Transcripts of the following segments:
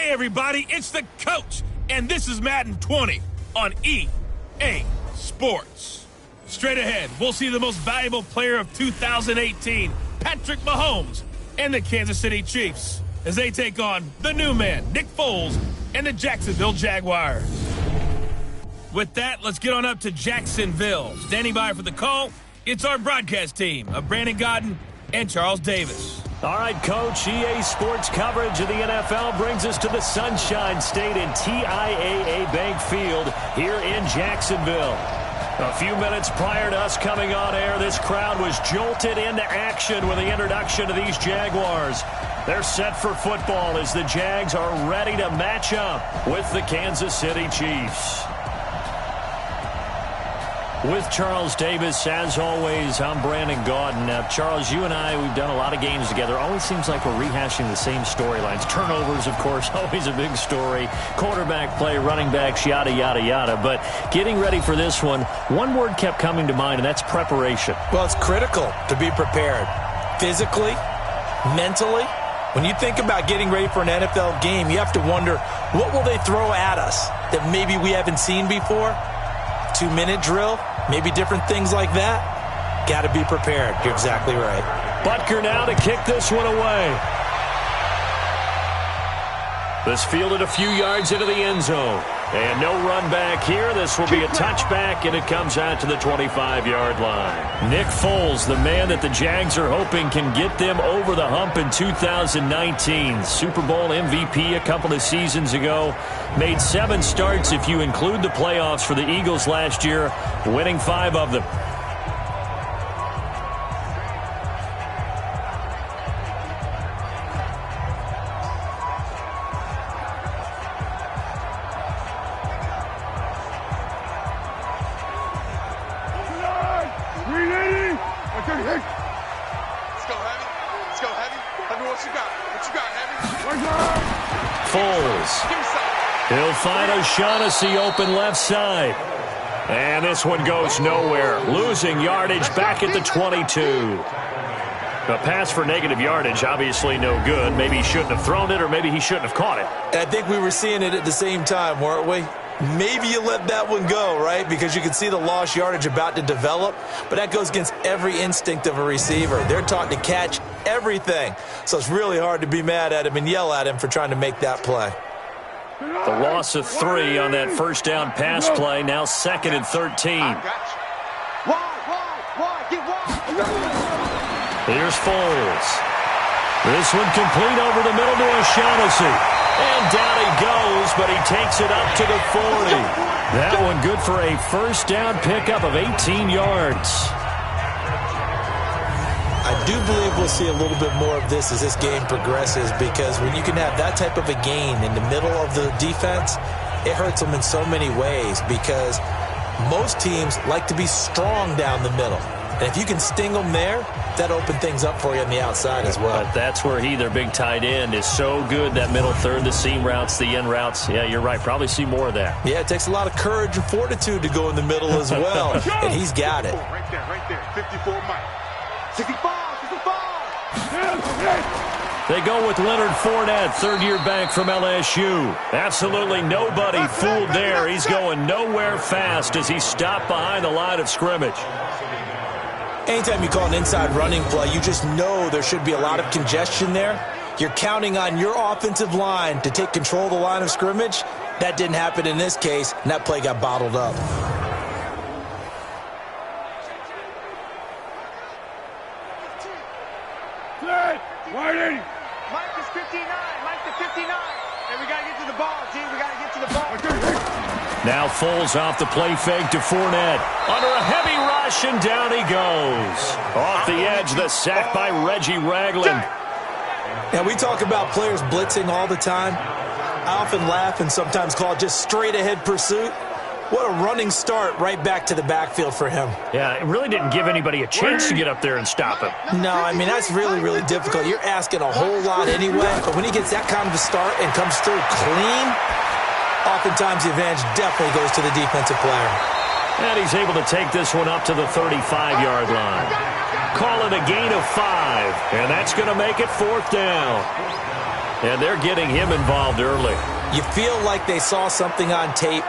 Hey, everybody, it's the coach, and this is Madden 20 on EA Sports. Straight ahead, we'll see the most valuable player of 2018, Patrick Mahomes, and the Kansas City Chiefs, as they take on the new man, Nick Foles, and the Jacksonville Jaguars. With that, let's get on up to Jacksonville. Standing by for the call, it's our broadcast team of Brandon Godden and Charles Davis. All right, Coach, EA Sports coverage of the NFL brings us to the Sunshine State in TIAA Bank Field here in Jacksonville. A few minutes prior to us coming on air, this crowd was jolted into action with the introduction of these Jaguars. They're set for football as the Jags are ready to match up with the Kansas City Chiefs. With Charles Davis, as always, I'm Brandon Gaudin. Now, Charles, you and I, we've done a lot of games together. Always seems like we're rehashing the same storylines. Turnovers, of course, always a big story. Quarterback play, running backs, yada, yada, yada. But getting ready for this one word kept coming to mind, and that's preparation. Well, it's critical to be prepared. Physically, mentally. When you think about getting ready for an NFL game, you have to wonder, what will they throw at us that maybe we haven't seen before? 2-minute drill, maybe different things like that. Got to be prepared. You're exactly right. Butker now to kick this one away. This fielded a few yards into the end zone. And no run back here. This will be a touchback, and it comes out to the 25-yard line. Nick Foles, the man that the Jags are hoping can get them over the hump in 2019. Super Bowl MVP a couple of seasons ago. Made 7 starts if you include the playoffs for the Eagles last year, winning 5 of them. He'll find O'Shaughnessy open left side. And this one goes nowhere. Losing yardage back at the 22. A pass for negative yardage, obviously no good. Maybe he shouldn't have thrown it, or maybe he shouldn't have caught it. I think we were seeing it at the same time, weren't we? Maybe you let that one go, right? Because you can see the lost yardage about to develop. But that goes against every instinct of a receiver. They're taught to catch everything. So it's really hard to be mad at him and yell at him for trying to make that play. The loss of 3 on that first down pass play. Now 2nd and 13. Here's Foles. This one complete over the middle to O'Shaughnessy. And down he goes, but he takes it up to the 40. That one good for a first down pickup of 18 yards. I do believe we'll see a little bit more of this as this game progresses, because when you can have that type of a gain in the middle of the defense, it hurts them in so many ways, because most teams like to be strong down the middle. And if you can sting them there, that opens things up for you on the outside as well. But that's where their big tight end, is so good, that middle third, the seam routes, the end routes. Yeah, you're right. Probably see more of that. Yeah, it takes a lot of courage and fortitude to go in the middle as well, and he's got it. Right there, 54 Mike. 65. They go with Leonard Fournette, third-year back from LSU. Absolutely nobody fooled there. He's going nowhere fast as he stopped behind the line of scrimmage. Anytime you call an inside running play, you just know there should be a lot of congestion there. You're counting on your offensive line to take control of the line of scrimmage. That didn't happen in this case, and that play got bottled up. Mike is 59. Mike to 59. And we got to get to the ball, G. We got to get to the ball. Now Foles off the play fake to Fournette. Under a heavy rush, and down he goes. Off the edge, the sack by Reggie Ragland. Now, we talk about players blitzing all the time. I often laugh and sometimes call it just straight-ahead pursuit. What a running start right back to the backfield for him. Yeah, it really didn't give anybody a chance to get up there and stop him. No, I mean, that's really, really difficult. You're asking a whole lot anyway, but when he gets that kind of a start and comes through clean, oftentimes the advantage definitely goes to the defensive player. And he's able to take this one up to the 35-yard line. Call it a gain of 5, and that's going to make it 4th down. And they're getting him involved early. You feel like they saw something on tape,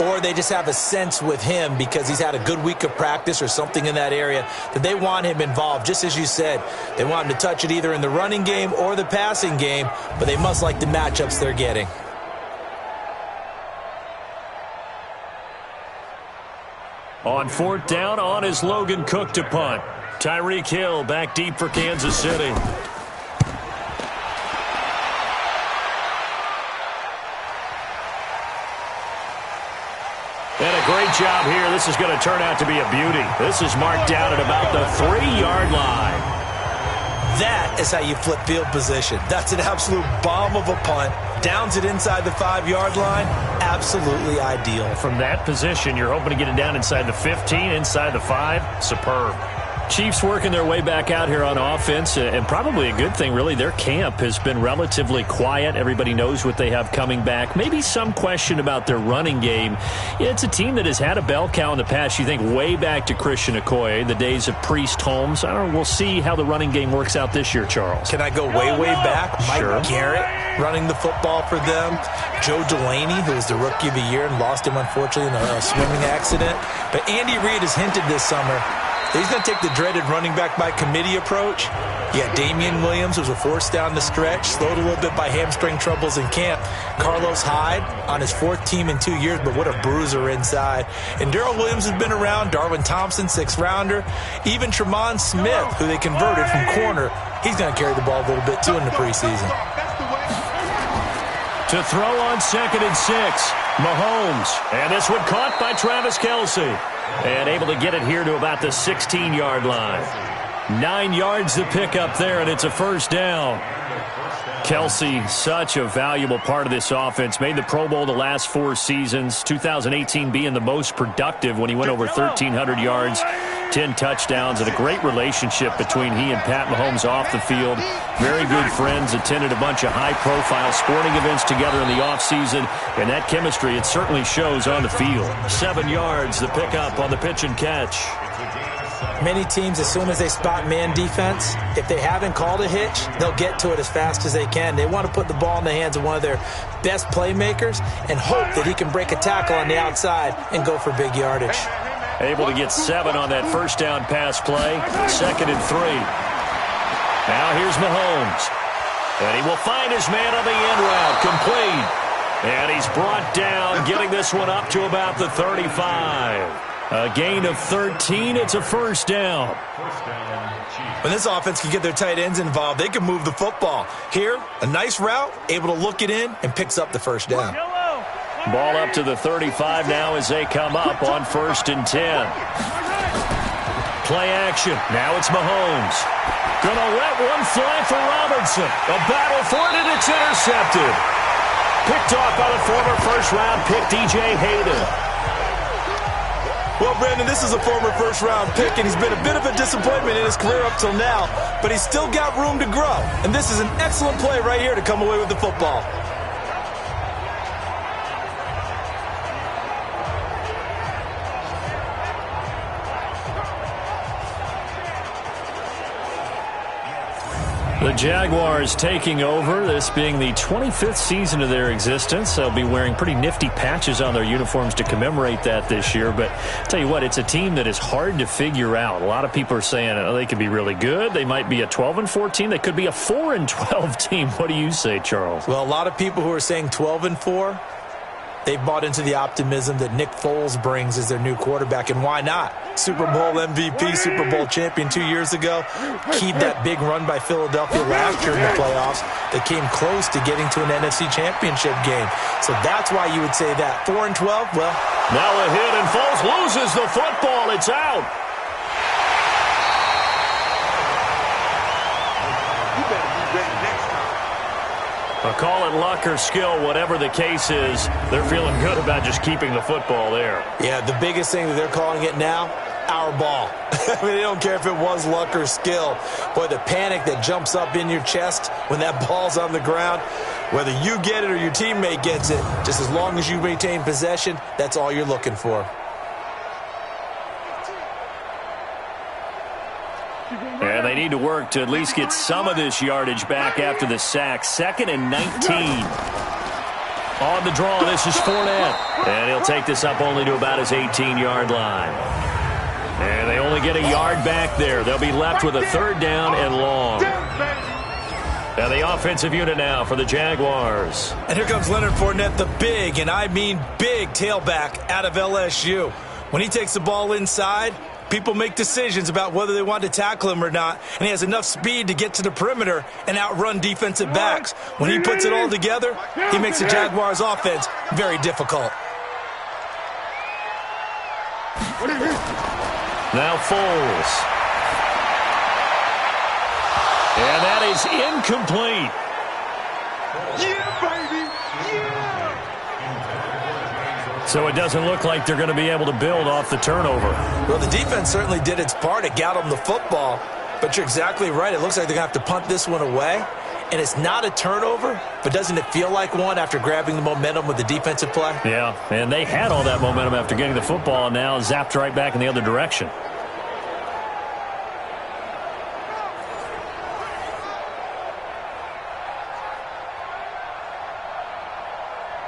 or they just have a sense with him because he's had a good week of practice or something in that area that they want him involved. Just as you said, they want him to touch it either in the running game or the passing game, but they must like the matchups they're getting. On 4th down, on is Logan Cook to punt. Tyreek Hill back deep for Kansas City. And a great job here. This is going to turn out to be a beauty. This is marked down at about the 3-yard line. That is how you flip field position. That's an absolute bomb of a punt. Downs it inside the 5-yard line. Absolutely ideal. From that position, you're hoping to get it down inside the 15, inside the 5. Superb. Chiefs working their way back out here on offense, and probably a good thing, really. Their camp has been relatively quiet. Everybody knows what they have coming back. Maybe some question about their running game. It's a team that has had a bell cow in the past. You think way back to Christian Okoye, the days of Priest Holmes. I don't know. We'll see how the running game works out this year, Charles. Can I go way, way back? Sure. Mike Garrett running the football for them. Joe Delaney, who was the Rookie of the Year and lost him, unfortunately, in a swimming accident. But Andy Reid has hinted this summer he's going to take the dreaded running back by committee approach. Yeah, Damian Williams was a force down the stretch, slowed a little bit by hamstring troubles in camp. Carlos Hyde on his 4th team in 2 years, but what a bruiser inside. And Darrell Williams has been around. Darwin Thompson, 6th-rounder. Even Tremont Smith, who they converted from corner, he's going to carry the ball a little bit too in the preseason. To throw on 2nd and 6, Mahomes. And this one caught by Travis Kelce. And able to get it here to about the 16-yard line. 9 yards to pick up there, and it's a 1st down. Kelce, such a valuable part of this offense. Made the Pro Bowl the last 4 seasons. 2018 being the most productive when he went over 1,300 yards, 10 touchdowns, and a great relationship between he and Pat Mahomes off the field. Very good friends, attended a bunch of high-profile sporting events together in the offseason, and that chemistry, it certainly shows on the field. 7 yards, the pickup on the pitch and catch. Many teams, as soon as they spot man defense, if they haven't called a hitch, they'll get to it as fast as they can. They want to put the ball in the hands of one of their best playmakers and hope that he can break a tackle on the outside and go for big yardage. Able to get 7 on that 1st down pass play. 2nd and 3. Now here's Mahomes. And he will find his man on the end route. Complete. And he's brought down, getting this one up to about the 35. A gain of 13. It's a 1st down. When this offense can get their tight ends involved, they can move the football. Here, a nice route, able to look it in, and picks up the 1st down. Ball up to the 35 now as they come up on 1st and 10. Play action. Now it's Mahomes. Gonna let one fly for Robinson. A battle for it, and it's intercepted. Picked off by the former 1st-round pick, DJ Hayden. Well, Brandon, this is a former 1st-round pick, and he's been a bit of a disappointment in his career up till now, but he's still got room to grow. And this is an excellent play right here to come away with the football. The Jaguars taking over, this being the 25th season of their existence. They'll be wearing pretty nifty patches on their uniforms to commemorate that this year. But I'll tell you what, it's a team that is hard to figure out. A lot of people are saying they could be really good. They might be a 12-4 team. They could be a 4-12 team. What do you say, Charles? Well, a lot of people who are saying 12-4, they've bought into the optimism that Nick Foles brings as their new quarterback, and why not? Super Bowl MVP, Super Bowl champion 2 years ago. Keyed that big run by Philadelphia last year in the playoffs. They came close to getting to an NFC championship game. So that's why you would say that. 4-12, well. Now a hit, and Foles loses the football. It's out. Call it luck or skill, whatever the case is, they're feeling good about just keeping the football there. Yeah, the biggest thing that they're calling it now, our ball. I mean, they don't care if it was luck or skill. Boy, the panic that jumps up in your chest when that ball's on the ground, whether you get it or your teammate gets it, just as long as you maintain possession, that's all you're looking for. And they need to work to at least get some of this yardage back after the sack. 2nd and 19. On the draw, this is Fournette. And he'll take this up only to about his 18-yard line. And they only get a yard back there. They'll be left with a 3rd down and long. And the offensive unit now for the Jaguars. And here comes Leonard Fournette, the big, and I mean big, tailback out of LSU. When he takes the ball inside, people make decisions about whether they want to tackle him or not, and he has enough speed to get to the perimeter and outrun defensive backs. When he puts it all together, he makes the Jaguars' offense very difficult. Now Foles. And that is incomplete. Yeah, baby. Yeah. So it doesn't look like they're going to be able to build off the turnover. Well, the defense certainly did its part. It got them the football. But you're exactly right. It looks like they're going to have to punt this one away. And it's not a turnover, but doesn't it feel like one after grabbing the momentum with the defensive play? Yeah, and they had all that momentum after getting the football, and now zapped right back in the other direction.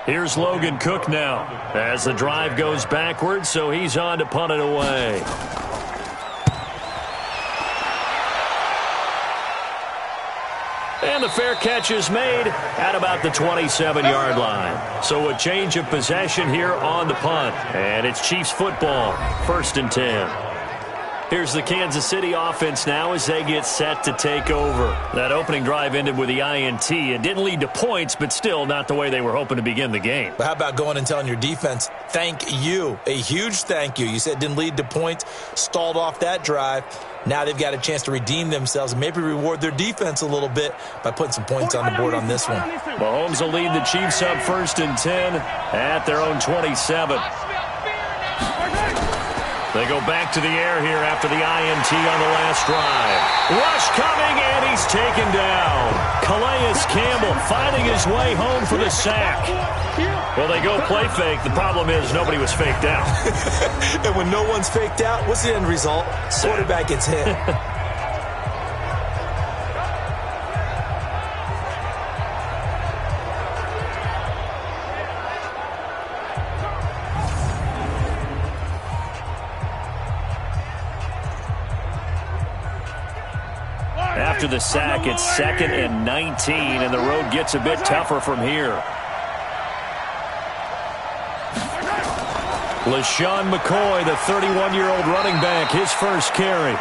Here's Logan Cook now as the drive goes backwards, so he's on to punt it away. And the fair catch is made at about the 27-yard line. So a change of possession here on the punt. And it's Chiefs football, 1st and 10. Here's the Kansas City offense now as they get set to take over. That opening drive ended with the INT. It didn't lead to points, but still not the way they were hoping to begin the game. But how about going and telling your defense, thank you, a huge thank you. You said it didn't lead to points, stalled off that drive. Now they've got a chance to redeem themselves and maybe reward their defense a little bit by putting some points on the board on this one. Mahomes will lead the Chiefs up 1st and 10 at their own 27. They go back to the air here after the INT on the last drive. Rush coming, and he's taken down. Calais Campbell finding his way home for the sack. Well, they go play fake. The problem is nobody was faked out. And when no one's faked out, what's the end result? Quarterback gets hit. After the sack, it's 2nd and 19, and the road gets a bit tougher from here. LaShawn McCoy, the 31-year-old running back, his first carry.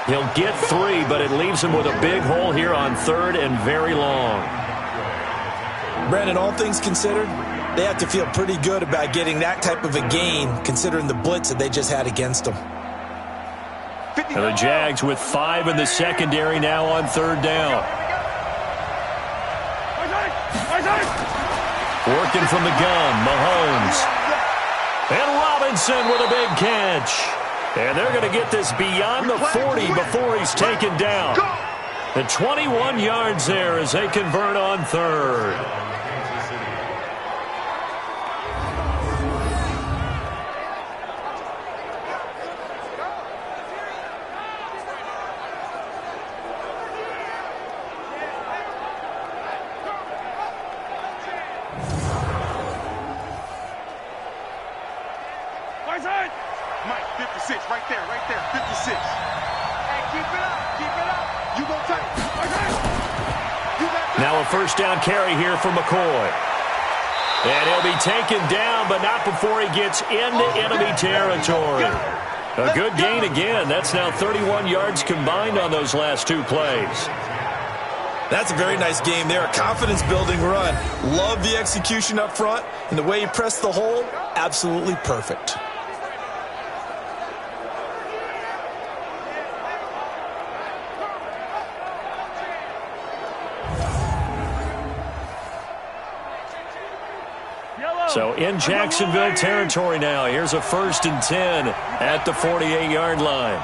He'll get 3, but it leaves him with a big hole here on 3rd and very long. Brandon, all things considered, they have to feel pretty good about getting that type of a gain considering the blitz that they just had against them. And the Jags with 5 in the secondary now on 3rd down. Working from the gun, Mahomes. And Robinson with a big catch. And they're going to get this beyond the 40 before he's taken down. The 21 yards there as they convert on 3rd. Mike, 56, right there, 56. Hey, keep it up. You go tight. Now a 1st down carry here for McCoy. And he'll be taken down, but not before he gets into enemy territory. A good gain again. That's now 31 yards combined on those last 2 plays. That's a very nice game there. A confidence-building run. Love the execution up front, and the way he pressed the hole, absolutely perfect. So in Jacksonville territory now. Here's a 1st and 10 at the 48-yard line.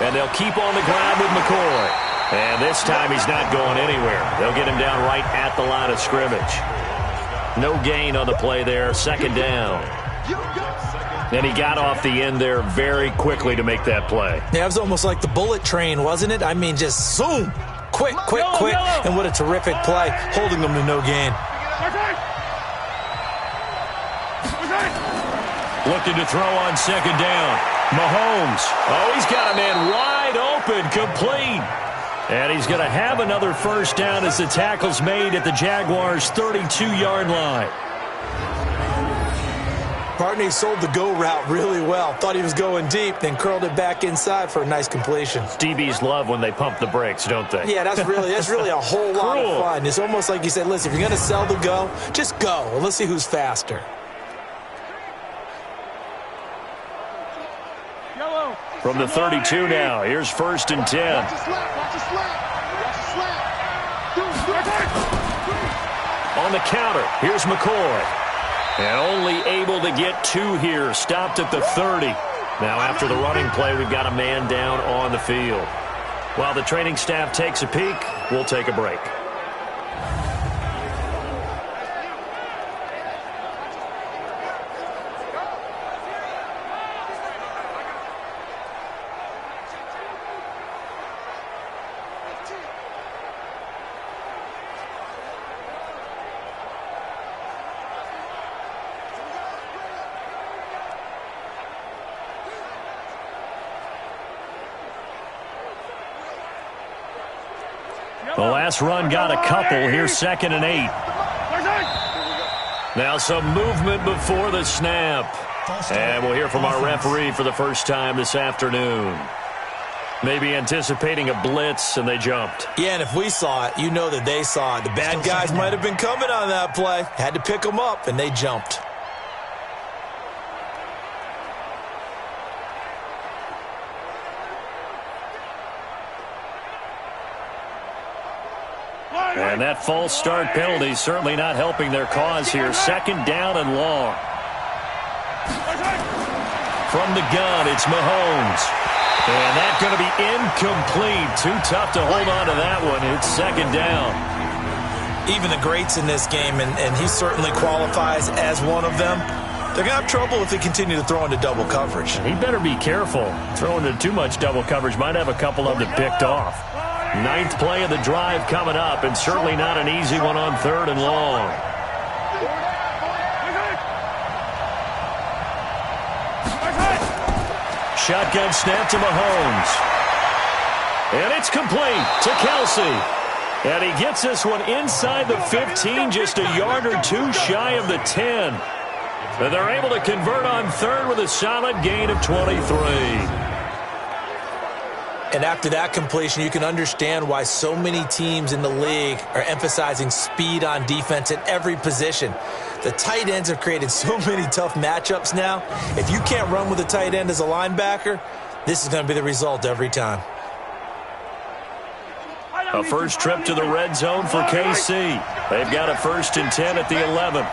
And they'll keep on the ground with McCoy. And this time he's not going anywhere. They'll get him down right at the line of scrimmage. No gain on the play there. 2nd down. And he got off the end there very quickly to make that play. Yeah, it was almost like the bullet train, wasn't it? I mean, just zoom. Quick, quick, quick. And what a terrific play, holding them to no gain. Looking to throw on second down. Mahomes. Oh, he's got a man wide open, complete. And he's going to have another first down as the tackle's made at the Jaguars' 32-yard line. Barney sold the go route really well. Thought he was going deep, then curled it back inside for a nice completion. DBs love when they pump the brakes, don't they? Yeah, that's really a whole lot of fun. It's almost like you said, listen, if you're going to sell the go, just go. And let's see who's faster. From the 32 now, here's 1st and 10. On the counter, here's McCoy. And only able to get 2 here, stopped at the 30. Now after the running play, we've got a man down on the field. While the training staff takes a peek, we'll take a break. The last run got a couple. Here's 2nd and 8. Now some movement before the snap. And we'll hear from our referee for the first time this afternoon. Maybe anticipating a blitz, and they jumped. Yeah, and if we saw it, you know that they saw it. The bad guys might have been coming on that play. Had to pick them up, and they jumped. And that false start penalty certainly not helping their cause here. 2nd down and long. From the gun, it's Mahomes. And that's going to be incomplete. Too tough to hold on to that one. It's 2nd down. Even the greats in this game, and he certainly qualifies as one of them, they're going to have trouble if they continue to throw into double coverage. He better be careful. Throwing into too much double coverage might have a couple of them picked off. 9th play of the drive coming up, and certainly not an easy one on 3rd and long. Shotgun snap to Mahomes. And it's complete to Kelsey. And he gets this one inside the 15, just a yard or 2 shy of the 10. And they're able to convert on 3rd with a solid gain of 23. And after that completion, you can understand why so many teams in the league are emphasizing speed on defense at every position. The tight ends have created so many tough matchups now. If you can't run with a tight end as a linebacker, this is going to be the result every time. A first trip to the red zone for KC. They've got a 1st and 10 at the 11.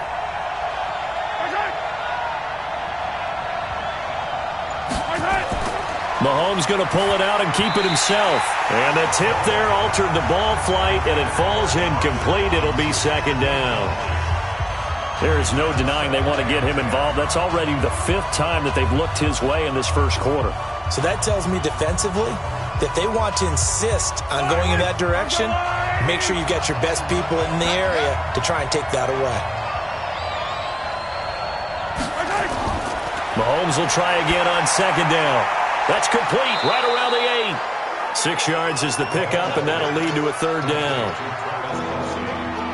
Mahomes going to pull it out and keep it himself. And the tip there altered the ball flight, and it falls incomplete. It'll be 2nd down. There is no denying they want to get him involved. That's already the 5th time that they've looked his way in this first quarter. So that tells me defensively that they want to insist on going in that direction. Make sure you got your best people in the area to try and take that away. Mahomes will try again on 2nd down. That's complete right around the 8. 6 yards is the pickup, and that'll lead to a 3rd down.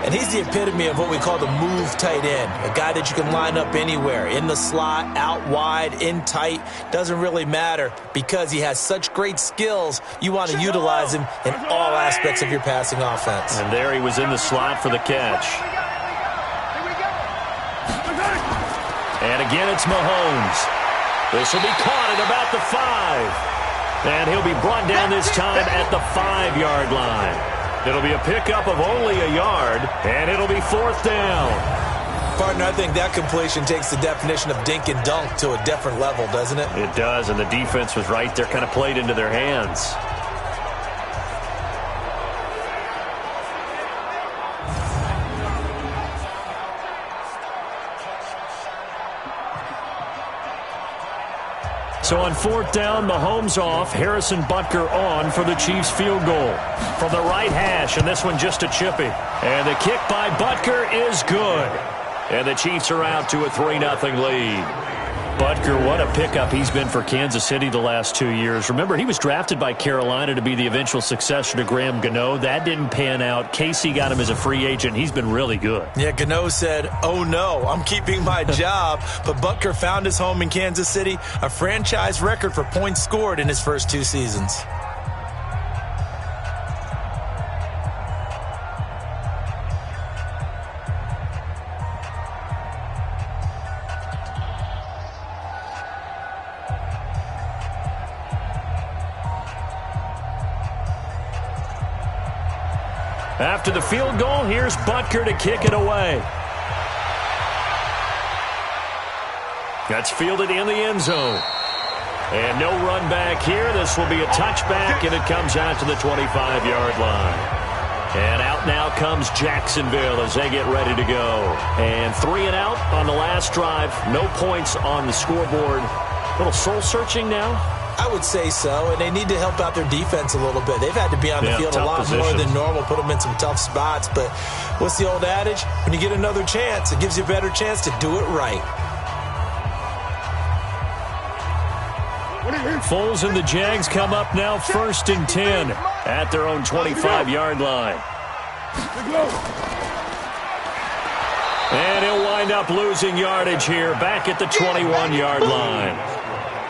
And he's the epitome of what we call the move tight end, a guy that you can line up anywhere, in the slot, out wide, in tight, doesn't really matter because he has such great skills. You want to utilize him in all aspects of your passing offense. And there he was in the slot for the catch. And again, it's Mahomes. This will be caught at about the 5. And he'll be brought down this time at the 5-yard line. It'll be a pickup of only a yard, and it'll be 4th down. Partner, I think that completion takes the definition of dink and dunk to a different level, doesn't it? It does, and the defense was right there, kind of played into their hands. So on 4th down, Mahomes off, Harrison Butker on for the Chiefs field goal. From the right hash, and this one just a chippy. And the kick by Butker is good. And the Chiefs are out to a 3-0 lead. Butker, what a pickup he's been for Kansas City the last 2 years. Remember, he was drafted by Carolina to be the eventual successor to Graham Gano. That didn't pan out. Casey got him as a free agent. He's been really good. Yeah, Gano said, oh no, I'm keeping my job. But Butker found his home in Kansas City, a franchise record for points scored in his first 2 seasons. After the field goal, here's Butker to kick it away. That's fielded in the end zone. And no run back here. This will be a touchback, and it comes out to the 25-yard line. And out now comes Jacksonville as they get ready to go. And 3 and out on the last drive. No points on the scoreboard. A little soul-searching now. I would say so, and they need to help out their defense a little bit. They've had to be on the field a lot more than normal, put them in some tough spots. But what's the old adage? When you get another chance, it gives you a better chance to do it right. Foles and the Jags come up now 1st and 10 at their own 25-yard line. And he'll wind up losing yardage here back at the 21-yard line.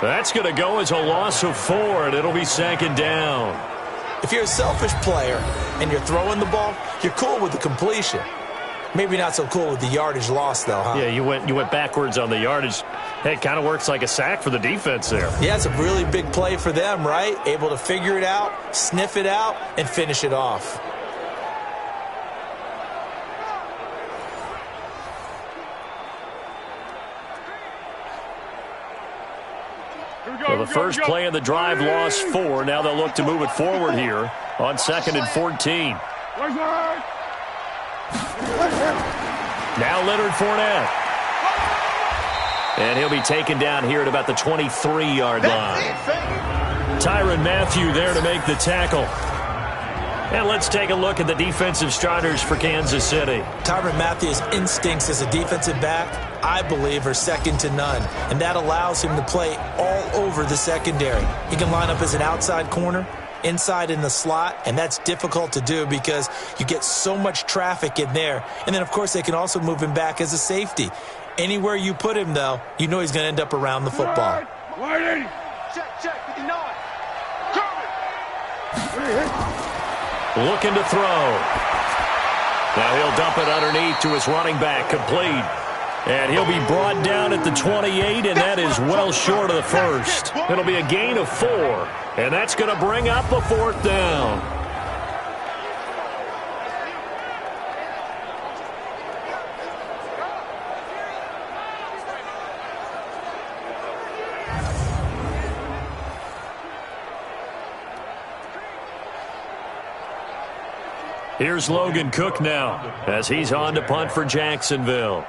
That's going to go as a loss of 4, and it'll be 2nd down. If you're a selfish player and you're throwing the ball, you're cool with the completion. Maybe not so cool with the yardage loss, though, huh? Yeah, you went backwards on the yardage. Hey, it kind of works like a sack for the defense there. Yeah, it's a really big play for them, right? Able to figure it out, sniff it out, and finish it off. Well, the first play of the drive lost 4. Now they'll look to move it forward here on 2nd and 14. Now Leonard Fournette. And he'll be taken down here at about the 23-yard line. Tyrann Mathieu there to make the tackle. And let's take a look at the defensive starters for Kansas City. Tyrann Mathieu's instincts as a defensive back, I believe, are second to none. And that allows him to play all over the secondary. He can line up as an outside corner, inside in the slot, and that's difficult to do because you get so much traffic in there. And then, of course, they can also move him back as a safety. Anywhere you put him, though, you know he's going to end up around the football. Check, 59. Coming. Looking to throw. Now he'll dump it underneath to his running back, complete. And he'll be brought down at the 28, and that is well short of the first. It'll be a gain of 4, and that's going to bring up a 4th down. Here's Logan Cook now as he's on to punt for Jacksonville.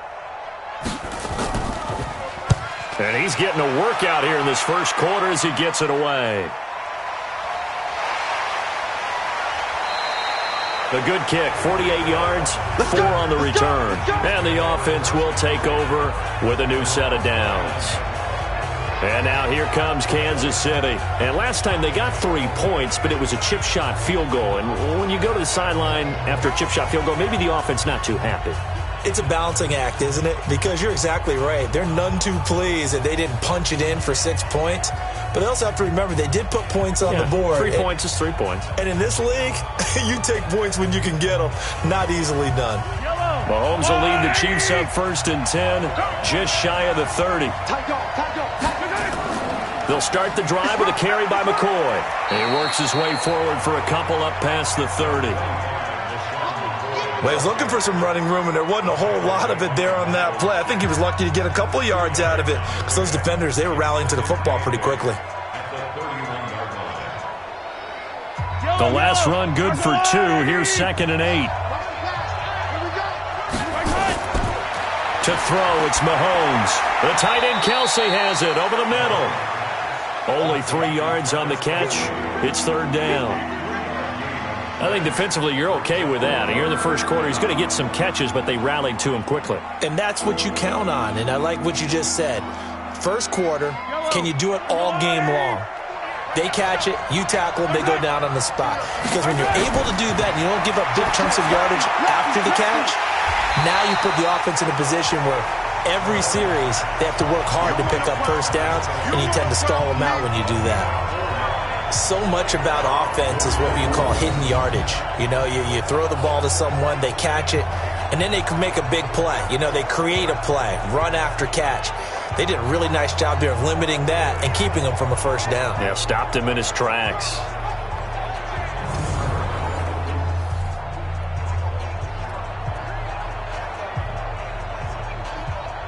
And he's getting a workout here in this first quarter as he gets it away. A good kick, 48 yards, 4 on the return. And the offense will take over with a new set of downs. And now here comes Kansas City. And last time they got 3 points, but it was a chip shot field goal. And when you go to the sideline after a chip shot field goal, maybe the offense not too happy. It's a balancing act, isn't it? Because you're exactly right. They're none too pleased that they didn't punch it in for 6 points. But they also have to remember they did put points on the board. 3 points is 3 points. And in this league, you take points when you can get them. Not easily done. Mahomes will lead the Chiefs up 1st and 10, just shy of the 30. They'll start the drive with a carry by McCoy. And he works his way forward for a couple up past the 30. Well, he was looking for some running room, and there wasn't a whole lot of it there on that play. I think he was lucky to get a couple of yards out of it because those defenders, they were rallying to the football pretty quickly. The last run good for 2. Here's 2nd and 8. To throw, it's Mahomes. The tight end Kelsey has it over the middle. Only 3 yards on the catch. It's third down. I think defensively you're okay with that. Here in the first quarter, he's going to get some catches, but they rallied to him quickly. And that's what you count on, and I like what you just said. First quarter, can you do it all game long? They catch it, you tackle them, they go down on the spot. Because when you're able to do that and you don't give up big chunks of yardage after the catch, now you put the offense in a position where every series they have to work hard to pick up first downs, and you tend to stall them out when you do that. So much about offense is what you call hidden yardage. You know, you throw the ball to someone, they catch it, and then they can make a big play. You know, they create a play, run after catch. They did a really nice job there of limiting that and keeping him from a first down. Yeah, stopped him in his tracks.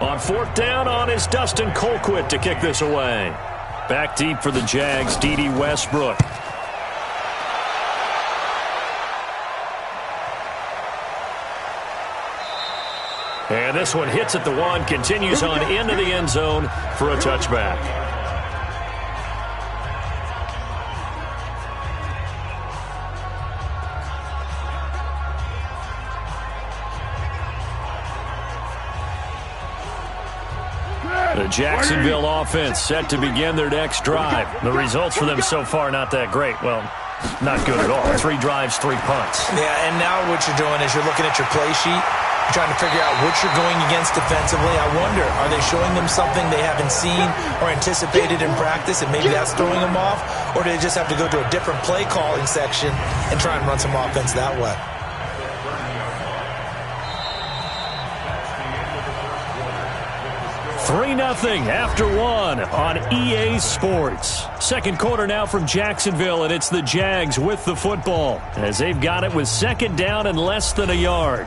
On fourth down on is Dustin Colquitt to kick this away. Back deep for the Jags, D.D. Westbrook. And this one hits at the 1, continues on into the end zone for a touchback. The Jacksonville offense set to begin their next drive. The results for them so far not that great. Well, not good at all. 3 drives, 3 punts. Yeah, and now what you're doing is you're looking at your play sheet, trying to figure out what you're going against defensively. I wonder, are they showing them something they haven't seen or anticipated in practice, and maybe that's throwing them off? Or do they just have to go to a different play calling section and try and run some offense that way? Three 3-0 after 1 on EA Sports. Second quarter now from Jacksonville, and it's the Jags with the football as they've got it with second down and less than a yard.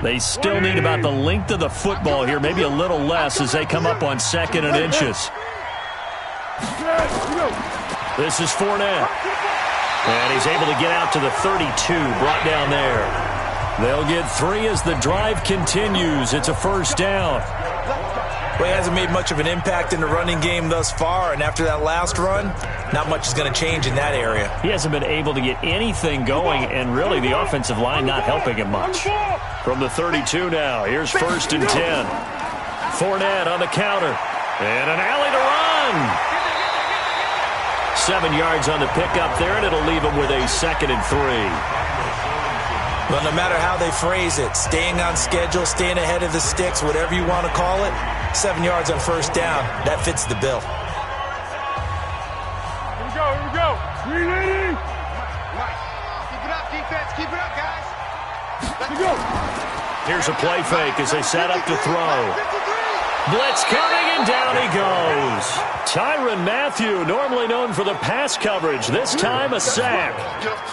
They still need about the length of the football here, maybe a little less as they come up on 2nd and inches. This is Fournette. And he's able to get out to the 32, brought down there. They'll get 3 as the drive continues. It's a first down. Well, he hasn't made much of an impact in the running game thus far, and after that last run, not much is going to change in that area. He hasn't been able to get anything going, and really the offensive line not helping him much. From the 32 now, here's 1st and 10. Fournette on the counter, and an alley to run. 7 yards on the pickup there, and it'll leave him with a 2nd and 3. Well, no matter how they phrase it, staying on schedule, staying ahead of the sticks, whatever you want to call it, 7 yards on first down, that fits the bill. Here we go, here we go. Reloading. Nice. Keep it up, defense. Keep it up, guys. Let's go. Here's a play fake as they set up to throw. Blitz coming, and down he goes. Tyrann Mathieu, normally known for the pass coverage, this time a sack.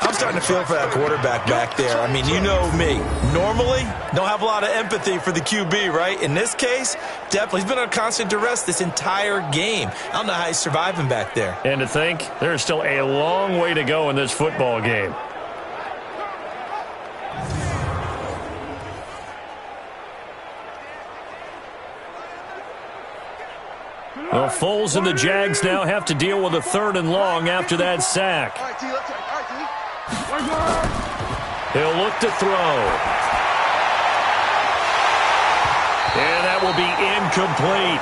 I'm starting to feel for that quarterback back there. I mean, you know me. Normally, don't have a lot of empathy for the QB, right? In this case, definitely. He's been under constant duress this entire game. I don't know how he's surviving back there. And to think, there's still a long way to go in this football game. Well, Foles and the Jags now have to deal with a 3rd and long after that sack. He'll look to throw. And that will be incomplete.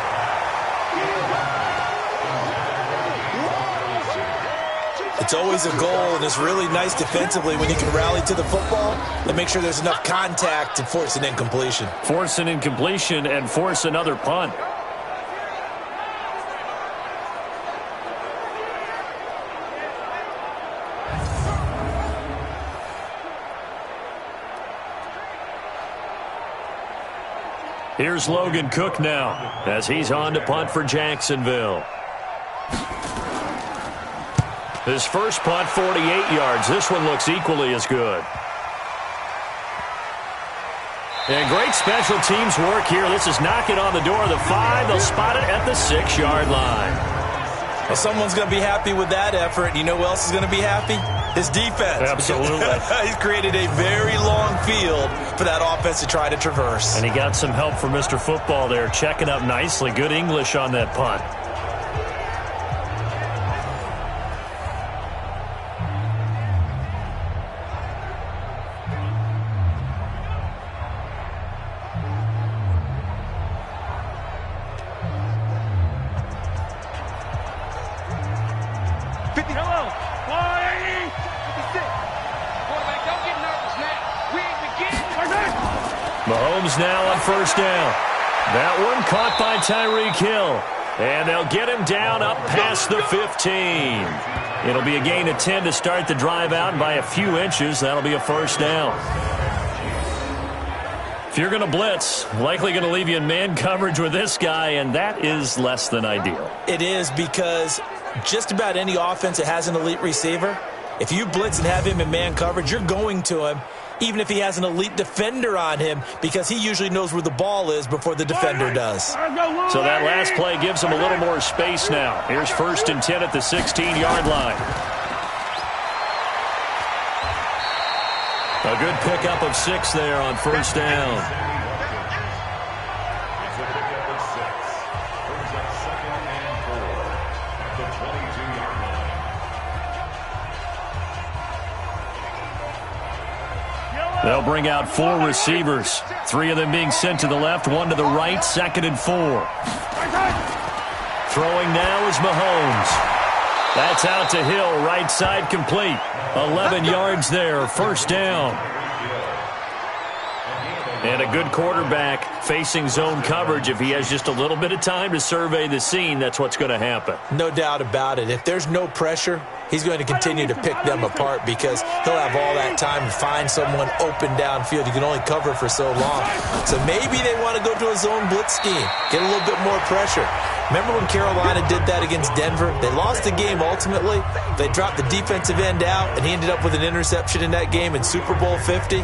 It's always a goal, and it's really nice defensively when you can rally to the football and make sure there's enough contact to force an incompletion. Force an incompletion and force another punt. Here's Logan Cook now as he's on to punt for Jacksonville. His first punt, 48 yards. This one looks equally as good. And great special teams work here. This is knocking on the door of the 5. They'll spot it at the 6-yard line. Well, someone's going to be happy with that effort. You know who else is going to be happy? His defense. Absolutely. He's created a very long field for that offense to try to traverse. And he got some help from Mr. Football there, checking up nicely. Good English on that punt. Mahomes now on first down. That one caught by Tyreek Hill. And they'll get him down up past the 15. It'll be a gain of 10 to start the drive out, and by a few inches, that'll be a first down. If you're going to blitz, likely going to leave you in man coverage with this guy, and that is less than ideal. It is, because just about any offense that has an elite receiver, if you blitz and have him in man coverage, you're going to him, even if he has an elite defender on him, because he usually knows where the ball is before the defender does. So that last play gives him a little more space now. Here's 1st and 10 at the 16-yard line. A good pickup of 6 there on first down. They'll bring out 4 receivers, 3 of them being sent to the left, 1 to the right, 2nd and 4. Throwing now is Mahomes. That's out to Hill, right side complete. 11 yards there, first down. And a good quarterback facing zone coverage. If he has just a little bit of time to survey the scene, that's what's going to happen. No doubt about it. If there's no pressure, he's going to continue to pick them apart, because he'll have all that time to find someone open downfield. You can only cover for so long. So maybe they want to go to a zone blitz scheme, get a little bit more pressure. Remember when Carolina did that against Denver? They lost the game ultimately. They dropped the defensive end out, and he ended up with an interception in that game in Super Bowl 50.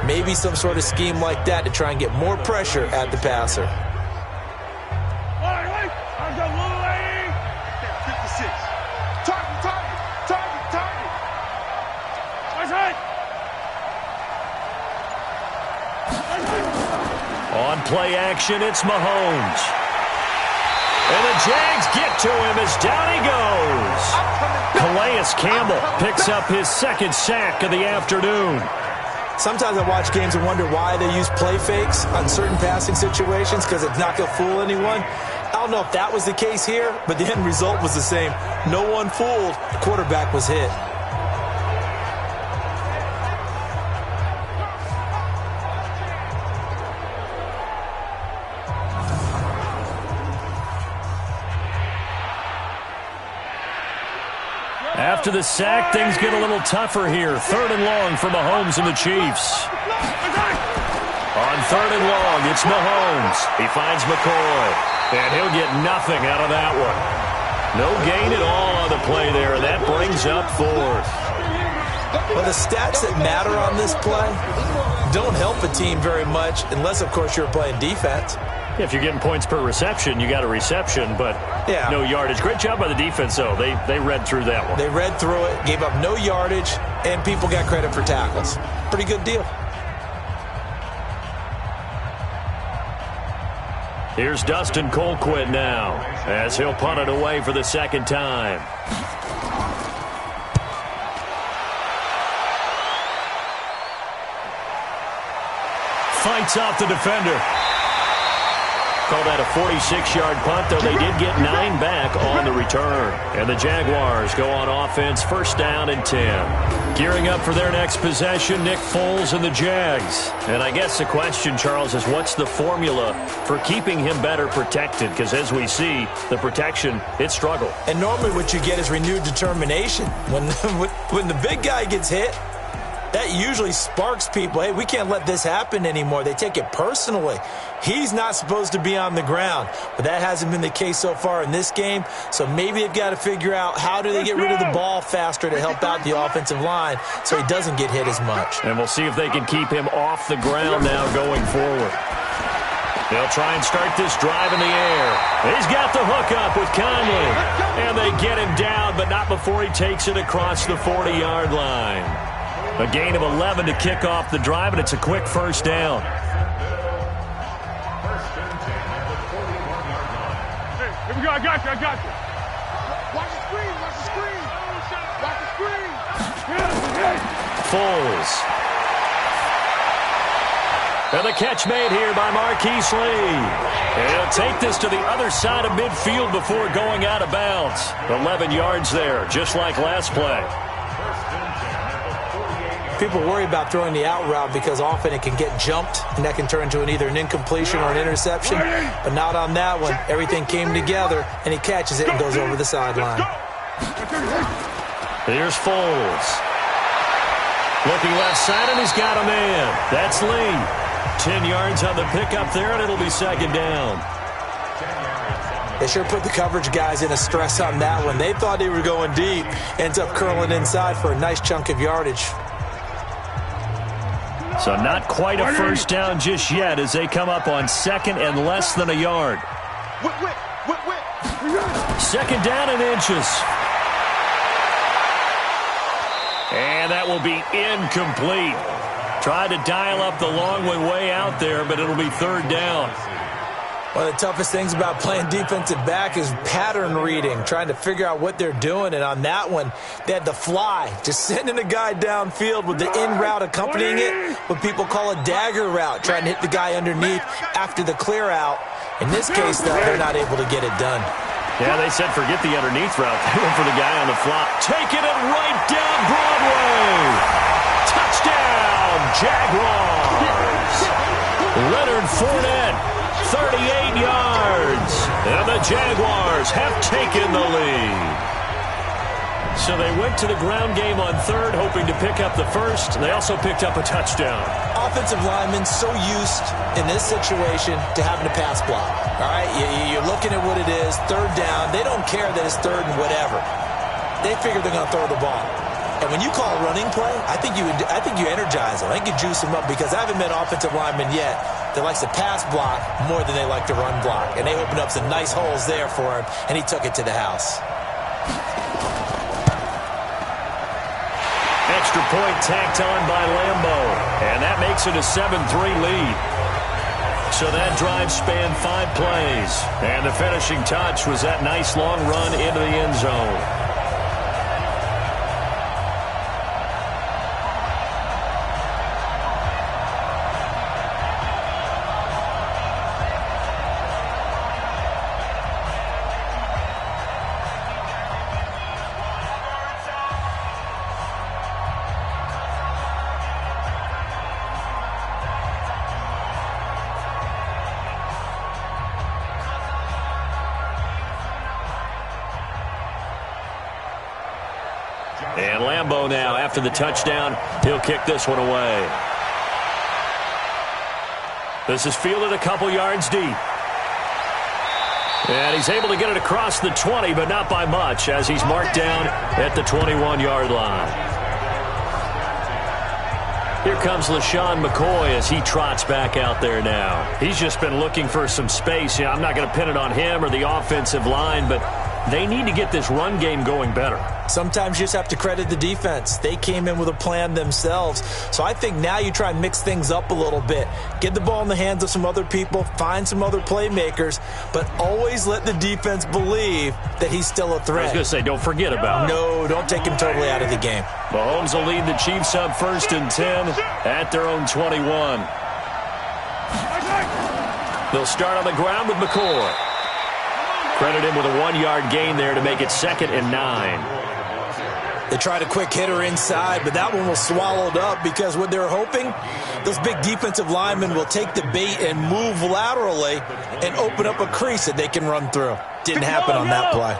Maybe some sort of scheme like that to try and get more pressure at the passer. On play action, it's Mahomes. And the Jags get to him as down he goes. Calais Campbell picks up his 2nd sack of the afternoon. Sometimes I watch games and wonder why they use play fakes on certain passing situations, because it's not going to fool anyone. I don't know if that was the case here, but the end result was the same. No one fooled. The quarterback was hit. After the sack, things get a little tougher here. 3rd and long for Mahomes and the Chiefs. On 3rd and long, it's Mahomes. He finds McCoy, and he'll get nothing out of that one. No gain at all on the play there, and that brings up 4th. Well, the stats that matter on this play don't help a team very much, unless, of course, you're playing defense. If you're getting points per reception, you got a reception, but no yardage. Great job by the defense, though. They read through that one. They read through it, gave up no yardage, and people got credit for tackles. Pretty good deal. Here's Dustin Colquitt now, as he'll punt it away for the 2nd time. Fights off the defender. Call that a 46-yard punt, though they did get 9 back on the return. And the Jaguars go on offense, 1st down and 10. Gearing up for their next possession, Nick Foles and the Jags. And I guess the question, Charles, is what's the formula for keeping him better protected? Because as we see, the protection, it struggled. And normally what you get is renewed determination. When the big guy gets hit, that usually sparks people. Hey, we can't let this happen anymore. They take it personally. He's not supposed to be on the ground, but that hasn't been the case so far in this game. So maybe they've got to figure out how do they get rid of the ball faster to help out the offensive line so he doesn't get hit as much. And we'll see if they can keep him off the ground now going forward. They'll try and start this drive in the air. He's got the hookup with Conley. And they get him down, but not before he takes it across the 40-yard line. A gain of 11 to kick off the drive, and it's a quick first down. Hey, here we go. I got you. Watch the screen. Watch the screen. Foles. And the catch made here by Marquise Lee. And he'll take this to the other side of midfield before going out of bounds. 11 yards there, just like last play. People worry about throwing the out route because often it can get jumped, and that can turn into either an incompletion or an interception. But not on that one. Everything came together, and he catches it and goes over the sideline. Here's Foles. Looking left side, and he's got a man. That's Lee. 10 yards on the pickup there, and it'll be second down. They sure put the coverage guys in a stress on that one. They thought they were going deep. Ends up curling inside for a nice chunk of yardage. So not quite a first down just yet as they come up on second and less than a yard. Second down and inches. And that will be incomplete. Tried to dial up the long way out there, but it'll be third down. One of the toughest things about playing defensive back is pattern reading, trying to figure out what they're doing. And on that one, they had the fly, just sending a guy downfield with the in route accompanying it, what people call a dagger route, trying to hit the guy underneath after the clear out. In this case, though, they're not able to get it done. Yeah, they said forget the underneath route. They went for the guy on the fly. Taking it right down Broadway. Touchdown, Jaguars. Leonard Fournette, 38 yards. And the Jaguars have taken the lead. So they went to the ground game on third, hoping to pick up the first. They also picked up a touchdown. Offensive linemen so used in this situation to having to pass block. All right, you're looking at what it is, third down. They don't care that it's third and whatever. They figure they're going to throw the ball. And when you call a running play, I think you energize them. I think you juice them up because I haven't met offensive linemen yet that likes to pass block more than they like to run block. And they opened up some nice holes there for him, and he took it to the house. Extra point tacked on by Lambeau. And that makes it a 7-3 lead. So that drive spanned 5 plays. And the finishing touch was that nice long run into the end zone. And Lambeau now, after the touchdown, he'll kick this one away. This is fielded a couple yards deep. And he's able to get it across the 20, but not by much, as he's marked down at the 21-yard line. Here comes LaShawn McCoy as he trots back out there now. He's just been looking for some space. I'm not going to pin it on him or the offensive line, but they need to get this run game going better. Sometimes you just have to credit the defense. They came in with a plan themselves. So I think now you try and mix things up a little bit. Get the ball in the hands of some other people, find some other playmakers, but always let the defense believe that he's still a threat. I was going to say, don't forget about him. No, don't take him totally out of the game. Mahomes will lead the Chiefs up 1st and 10 at their own 21. They'll start on the ground with McCoy. Credit him with a 1-yard gain there to make it 2nd and 9. They tried a quick hitter inside, but that one was swallowed up because what they're hoping, those big defensive linemen will take the bait and move laterally and open up a crease that they can run through. Didn't happen on that play.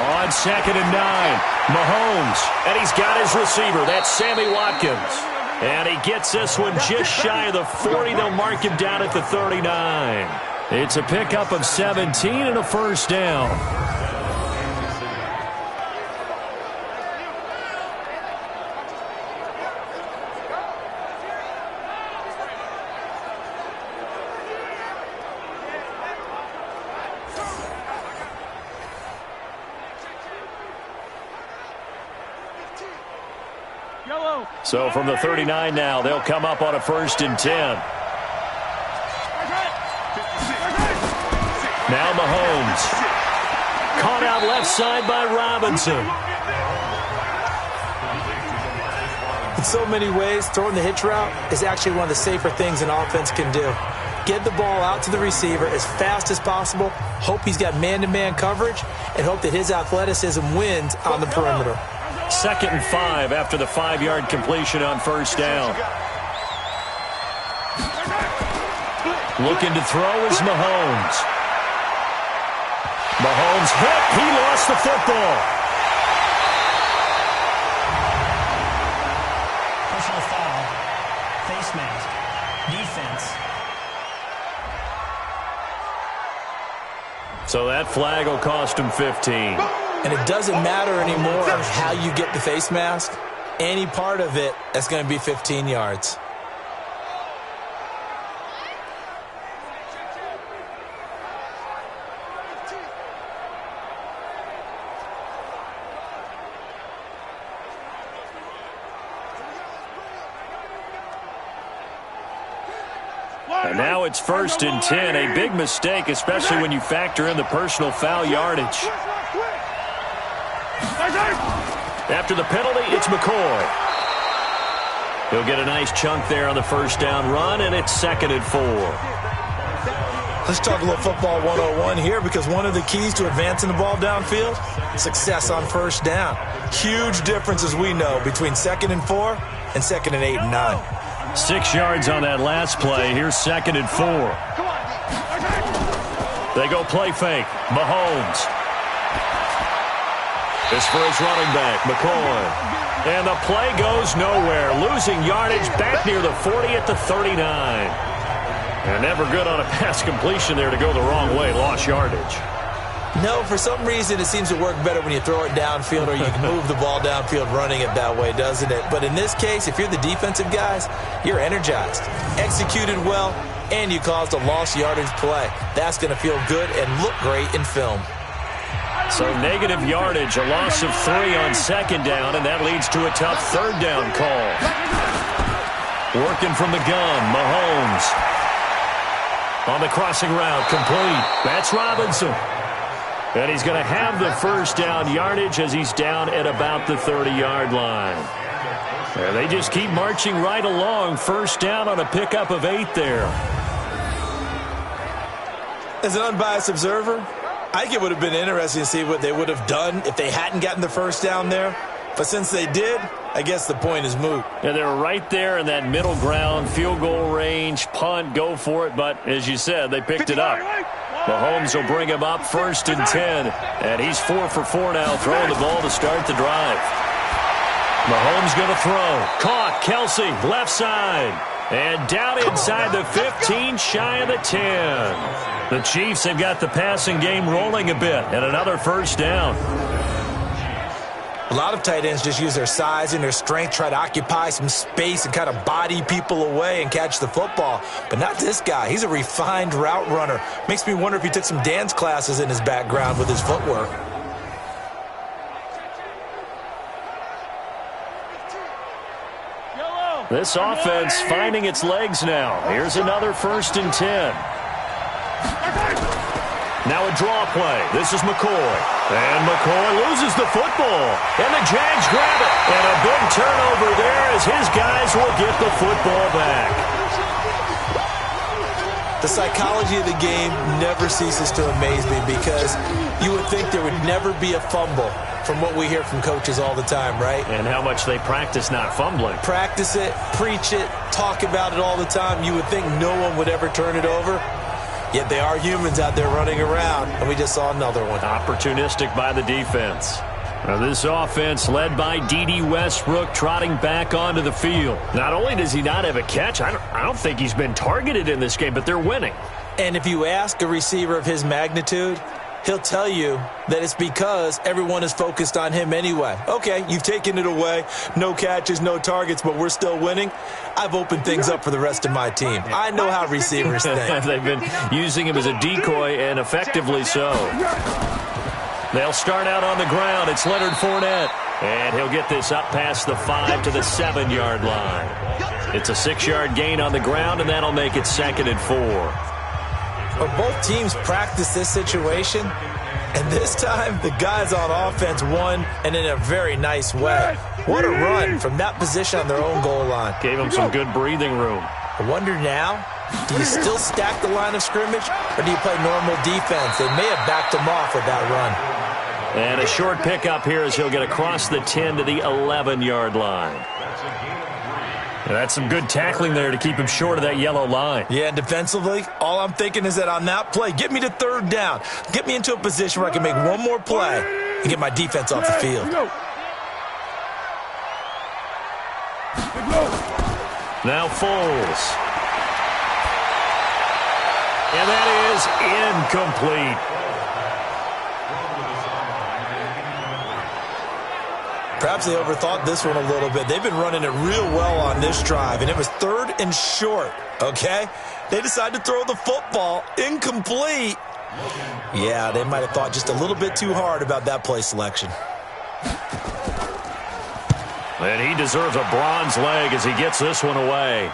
On 2nd and 9, Mahomes, and he's got his receiver. That's Sammy Watkins. And he gets this one just shy of the 40. They'll mark him down at the 39. It's a pickup of 17 and a first down. So from the 39 now, they'll come up on a 1st and 10. Now Mahomes. Caught out left side by Robinson. In so many ways, throwing the hitch route is actually one of the safer things an offense can do. Get the ball out to the receiver as fast as possible, hope he's got man-to-man coverage, and hope that his athleticism wins on the perimeter. 2nd and 5 after the 5-yard completion on 1st down. Looking to throw is Mahomes. Mahomes hit. He lost the football. Personal foul. Face mask. Defense. So that flag will cost him 15. And it doesn't matter anymore how you get the face mask. Any part of it, that's going to be 15 yards. And now it's 1st and 10. A big mistake, especially when you factor in the personal foul yardage. After the penalty, it's McCoy. He'll get a nice chunk there on the 1st down run, and it's 2nd and 4. Let's talk a little football 101 here, because one of the keys to advancing the ball downfield, success on 1st down. Huge difference, as we know, between 2nd and 4 and 2nd and 8 and 9. 6 yards on that last play. Here's 2nd and 4. They go play fake. Mahomes. This for his running back, McCoy. And the play goes nowhere. Losing yardage back near the 40 at the 39. And never good on a pass completion there to go the wrong way. Lost yardage. No, for some reason it seems to work better when you throw it downfield or you can move the ball downfield running it that way, doesn't it? But in this case, if you're the defensive guys, you're energized, executed well, and you caused a lost yardage play. That's going to feel good and look great in film. So negative yardage, a loss of 3 on 2nd down, and that leads to a tough 3rd down call. Working from the gun, Mahomes. On the crossing route, complete. That's Robinson. And he's going to have the 1st down yardage as he's down at about the 30-yard line. And they just keep marching right along. 1st down on a pickup of 8 there. As an unbiased observer, I think it would have been interesting to see what they would have done if they hadn't gotten the 1st down there. But since they did, I guess the point is moot. Yeah, they're right there in that middle ground, field goal range, punt, go for it. But as you said, they picked it up. Mahomes will bring him up 1st and 10. And he's 4 for 4 now, throwing the ball to start the drive. Mahomes going to throw. Caught. Kelsey, left side. And down inside the 15, shy of the 10. The Chiefs have got the passing game rolling a bit. And another 1st down. A lot of tight ends just use their size and their strength, try to occupy some space and kind of body people away and catch the football. But not this guy. He's a refined route runner. Makes me wonder if he took some dance classes in his background with his footwork. This offense finding its legs now. Here's another 1st and 10. Now a draw play. This is McCoy. And McCoy loses the football. And the Jags grab it. And a big turnover there as his guys will get the football back. The psychology of the game never ceases to amaze me, because you would think there would never be a fumble from what we hear from coaches all the time, right? And how much they practice not fumbling. Practice it, preach it, talk about it all the time. You would think no one would ever turn it over. Yet they are humans out there running around, and we just saw another one. Opportunistic by the defense. Now this offense led by D.D. Westbrook trotting back onto the field. Not only does he not have a catch, I don't think he's been targeted in this game, but they're winning. And if you ask a receiver of his magnitude, he'll tell you that it's because everyone is focused on him anyway. Okay, you've taken it away. No catches, no targets, but we're still winning. I've opened things up for the rest of my team. I know how receivers think. They've been using him as a decoy, and effectively so. They'll start out on the ground. It's Leonard Fournette. And he'll get this up past the 5 to the 7-yard line. It's a 6-yard gain on the ground, and that'll make it 2nd and 4. Well, both teams practice this situation, and this time the guys on offense won, and in a very nice way. What a run from that position on their own goal line. Gave them some good breathing room. I wonder now, do you still stack the line of scrimmage, or do you play normal defense? They may have backed him off with that run. And a short pickup here as he'll get across the 10 to the 11-yard line. That's some good tackling there to keep him short of that yellow line. Yeah, and defensively, all I'm thinking is that on that play, get me to 3rd down. Get me into a position where I can make one more play and get my defense off the field. Now Foles. And that is incomplete. Perhaps they overthought this one a little bit. They've been running it real well on this drive, and it was 3rd and short, okay? They decided to throw the football incomplete. Yeah, they might have thought just a little bit too hard about that play selection. And he deserves a bronze leg as he gets this one away.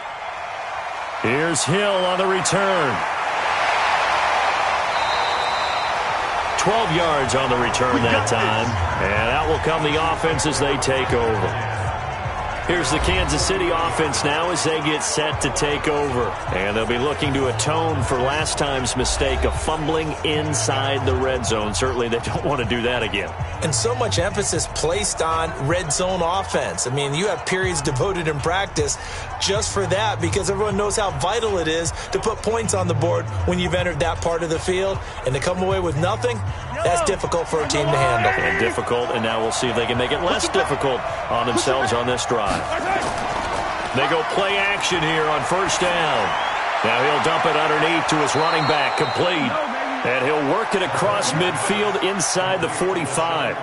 Here's Hill on the return. 12 yards on the return that time. And out will come the offense as they take over. Here's the Kansas City offense now as they get set to take over. And they'll be looking to atone for last time's mistake of fumbling inside the red zone. Certainly they don't want to do that again. And so much emphasis placed on red zone offense. I mean, you have periods devoted in practice just for that because everyone knows how vital it is to put points on the board when you've entered that part of the field. And to come away with nothing, that's difficult for a team to handle. And difficult, and now we'll see if they can make it less difficult on themselves on this drive. They go play action here on 1st down. Now he'll dump it underneath to his running back, complete. And he'll work it across midfield inside the 45.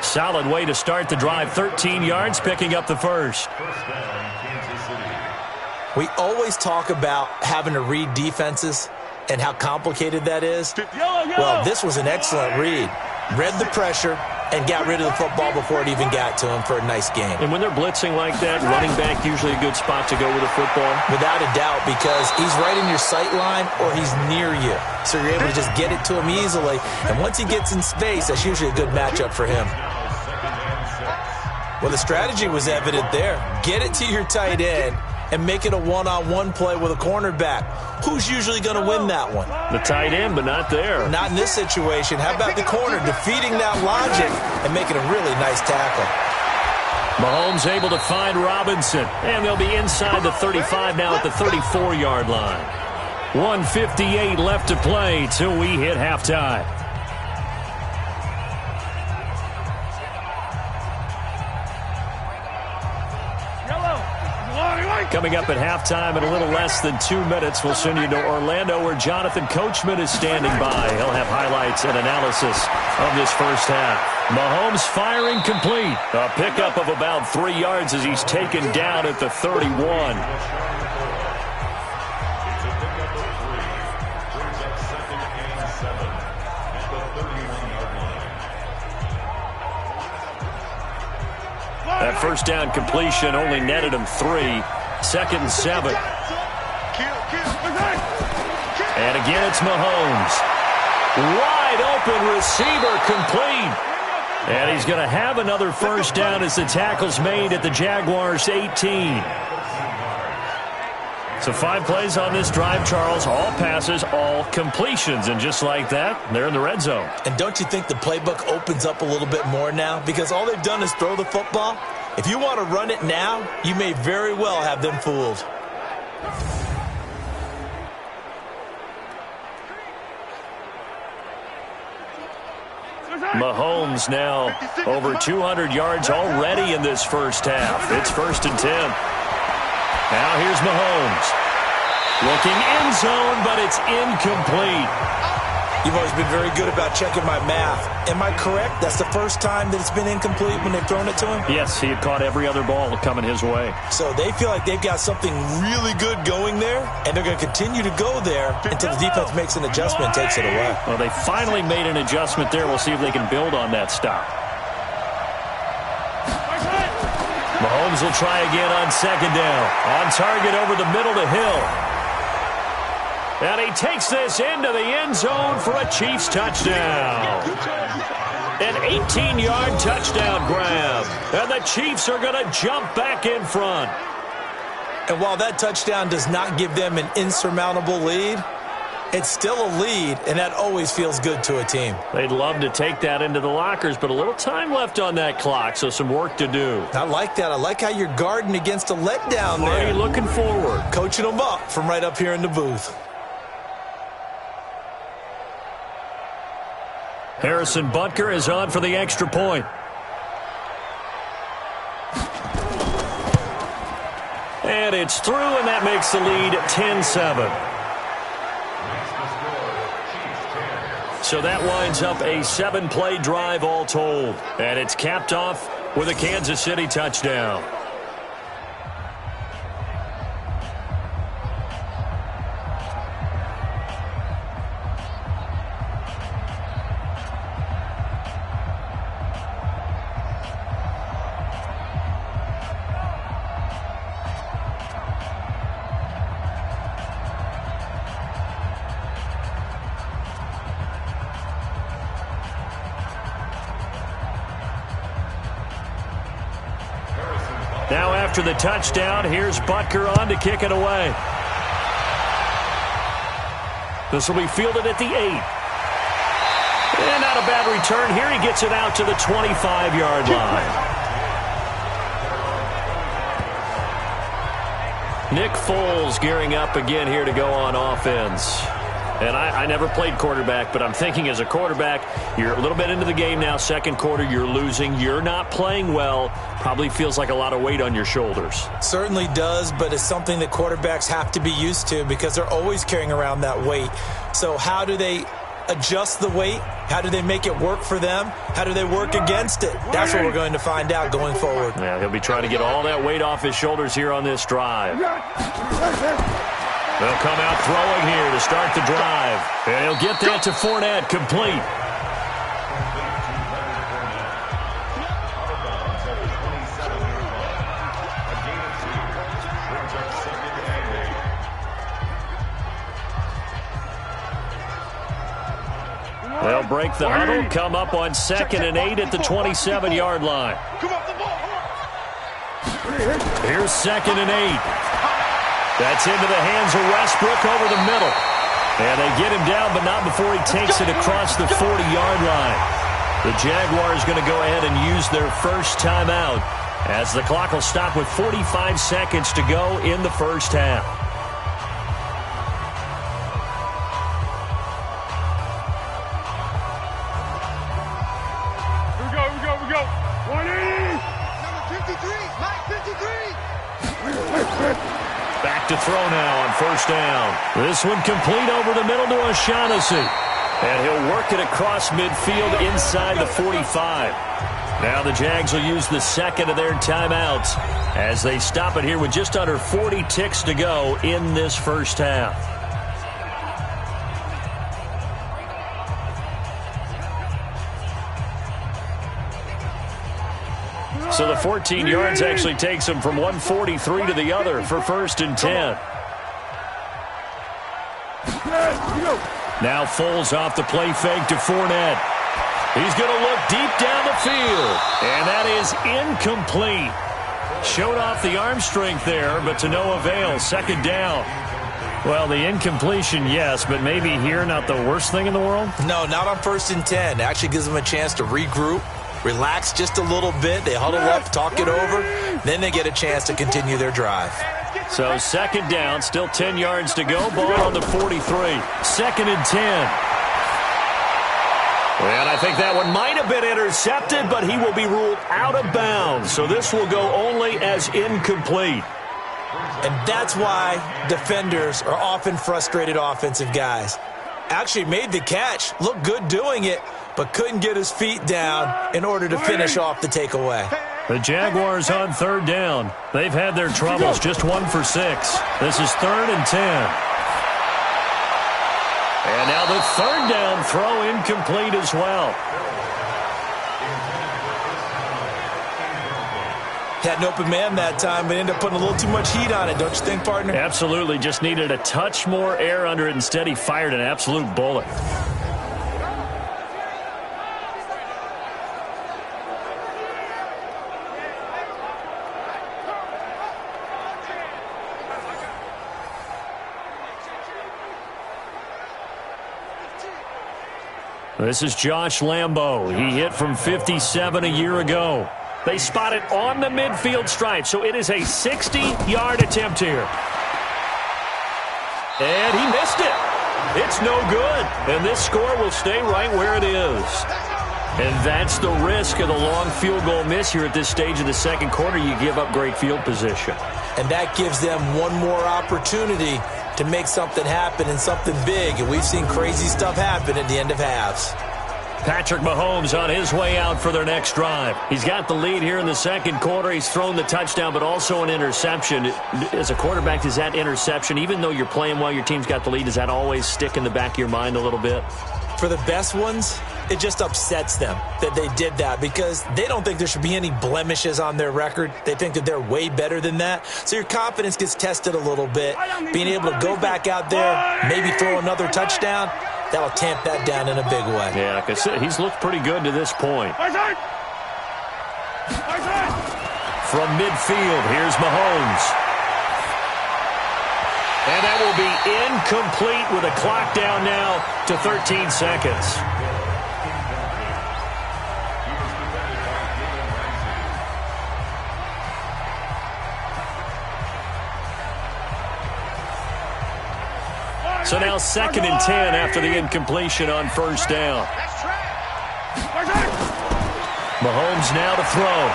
Solid way to start the drive. 13 yards, picking up the first. We always talk about having to read defenses and how complicated that is. Well, this was an excellent read. Read the pressure and got rid of the football before it even got to him for a nice game. And when they're blitzing like that, running back usually a good spot to go with a football? Without a doubt, because he's right in your sight line or he's near you. So you're able to just get it to him easily. And once he gets in space, that's usually a good matchup for him. Well, the strategy was evident there. Get it to your tight end and make it a one-on-one play with a cornerback. Who's usually going to win that one? The tight end, but not there. Not in this situation. How about the corner defeating that logic and making a really nice tackle? Mahomes able to find Robinson, and they'll be inside the 35 now at the 34-yard line. 1:58 left to play till we hit halftime. Coming up at halftime in a little less than 2 minutes, we'll send you to Orlando where Jonathan Coachman is standing by. He'll have highlights and analysis of this first half. Mahomes firing complete. A pickup of about 3 yards as he's taken down at the 31. That first down completion only netted him 3. 2nd and 7. And again, it's Mahomes. Wide open receiver complete. And he's going to have another first down as the tackle's made at the Jaguars' 18. So 5 plays on this drive, Charles. All passes, all completions. And just like that, they're in the red zone. And don't you think the playbook opens up a little bit more now? Because all they've done is throw the football. If you want to run it now, you may very well have them fooled. Mahomes now over 200 yards already in this first half. It's 1st and 10. Now here's Mahomes. Looking end zone, but it's incomplete. You've always been very good about checking my math. Am I correct? That's the first time that it's been incomplete when they've thrown it to him? Yes, he had caught every other ball coming his way. So they feel like they've got something really good going there, and they're going to continue to go there until the defense makes an adjustment and takes it away. Well, they finally made an adjustment there. We'll see if they can build on that stop. Mahomes will try again on second down. On target over the middle to Hill. And he takes this into the end zone for a Chiefs touchdown. An 18-yard touchdown grab. And the Chiefs are going to jump back in front. And while that touchdown does not give them an insurmountable lead, it's still a lead, and that always feels good to a team. They'd love to take that into the lockers, but a little time left on that clock, so some work to do. I like that. I like how you're guarding against a letdown there. Marty looking forward. Coaching them up from right up here in the booth. Harrison Butker is on for the extra point. And it's through, and that makes the lead 10-7. So that winds up a 7-play drive all told. And it's capped off with a Kansas City touchdown. Now after the touchdown, here's Butker on to kick it away. This will be fielded at the 8. And not a bad return here. He gets it out to the 25-yard line. Nick Foles gearing up again here to go on offense. And I never played quarterback, but I'm thinking as a quarterback, you're a little bit into the game now. Second quarter, you're losing. You're not playing well. Probably feels like a lot of weight on your shoulders. Certainly does, but it's something that quarterbacks have to be used to because they're always carrying around that weight. So how do they adjust the weight? How do they make it work for them? How do they work against it? That's what we're going to find out going forward. Yeah, he'll be trying to get all that weight off his shoulders here on this drive. They'll come out throwing here to start the drive. And he'll get that to Fournette, complete. They'll break the huddle, come up on 2nd and 8 at the 27-yard line. Here's 2nd and 8. That's into the hands of Westbrook over the middle. And they get him down, but not before he takes it across the 40-yard line. The Jaguars going to go ahead and use their first timeout as the clock will stop with 45 seconds to go in the first half. Here we go. 180. Number 53, Mike 53. Back to throw now on first down. This one complete over the middle to O'Shaughnessy. And he'll work it across midfield inside the 45. Now the Jags will use the second of their timeouts as they stop it here with just under 40 ticks to go in this first half. So the 14 yards actually takes him from 143 to the other for 1st and 10. Now Foles off the play fake to Fournette. He's going to look deep down the field. And that is incomplete. Showed off the arm strength there, but to no avail. 2nd down. Well, the incompletion, yes, but maybe here not the worst thing in the world? No, not on 1st and 10. It actually gives them a chance to regroup, relax just a little bit. They huddle up, talk it over. Then they get a chance to continue their drive. So 2nd down, still 10 yards to go. Ball on the 43. 2nd and 10. And I think that one might have been intercepted, but he will be ruled out of bounds. So this will go only as incomplete. And that's why defenders are often frustrated offensive guys. Actually made the catch, looked good doing it, but couldn't get his feet down in order to finish off the takeaway. The Jaguars on 3rd down. They've had their troubles, just 1 for 6. This is 3rd and 10. And now the 3rd down throw incomplete as well. Had an open man that time, but ended up putting a little too much heat on it, don't you think, partner? Absolutely. Just needed a touch more air under it. Instead, he fired an absolute bullet. This is Josh Lambo. He hit from 57 a year ago. They spot it on the midfield stripe, so it is a 60-yard attempt here. And he missed it. It's no good. And this score will stay right where it is. And that's the risk of the long field goal miss here at this stage of the second quarter. You give up great field position. And that gives them one more opportunity to make something happen and something big. And we've seen crazy stuff happen at the end of halves. Patrick Mahomes on his way out for their next drive. He's got the lead here in the second quarter. He's thrown the touchdown, but also an interception. As a quarterback, does that interception, even though you're playing well, your team's got the lead, does that always stick in the back of your mind a little bit? For the best ones, it just upsets them that they did that because they don't think there should be any blemishes on their record. They think that they're way better than that. So your confidence gets tested a little bit. Being able to go back out there, maybe throw another touchdown, that'll tamp that down in a big way. Yeah, like I said, he's looked pretty good to this point. From midfield, here's Mahomes. And that will be incomplete with a clock down now to 13 seconds. So now 2nd and 10 after the incompletion on first down. Mahomes now to throw.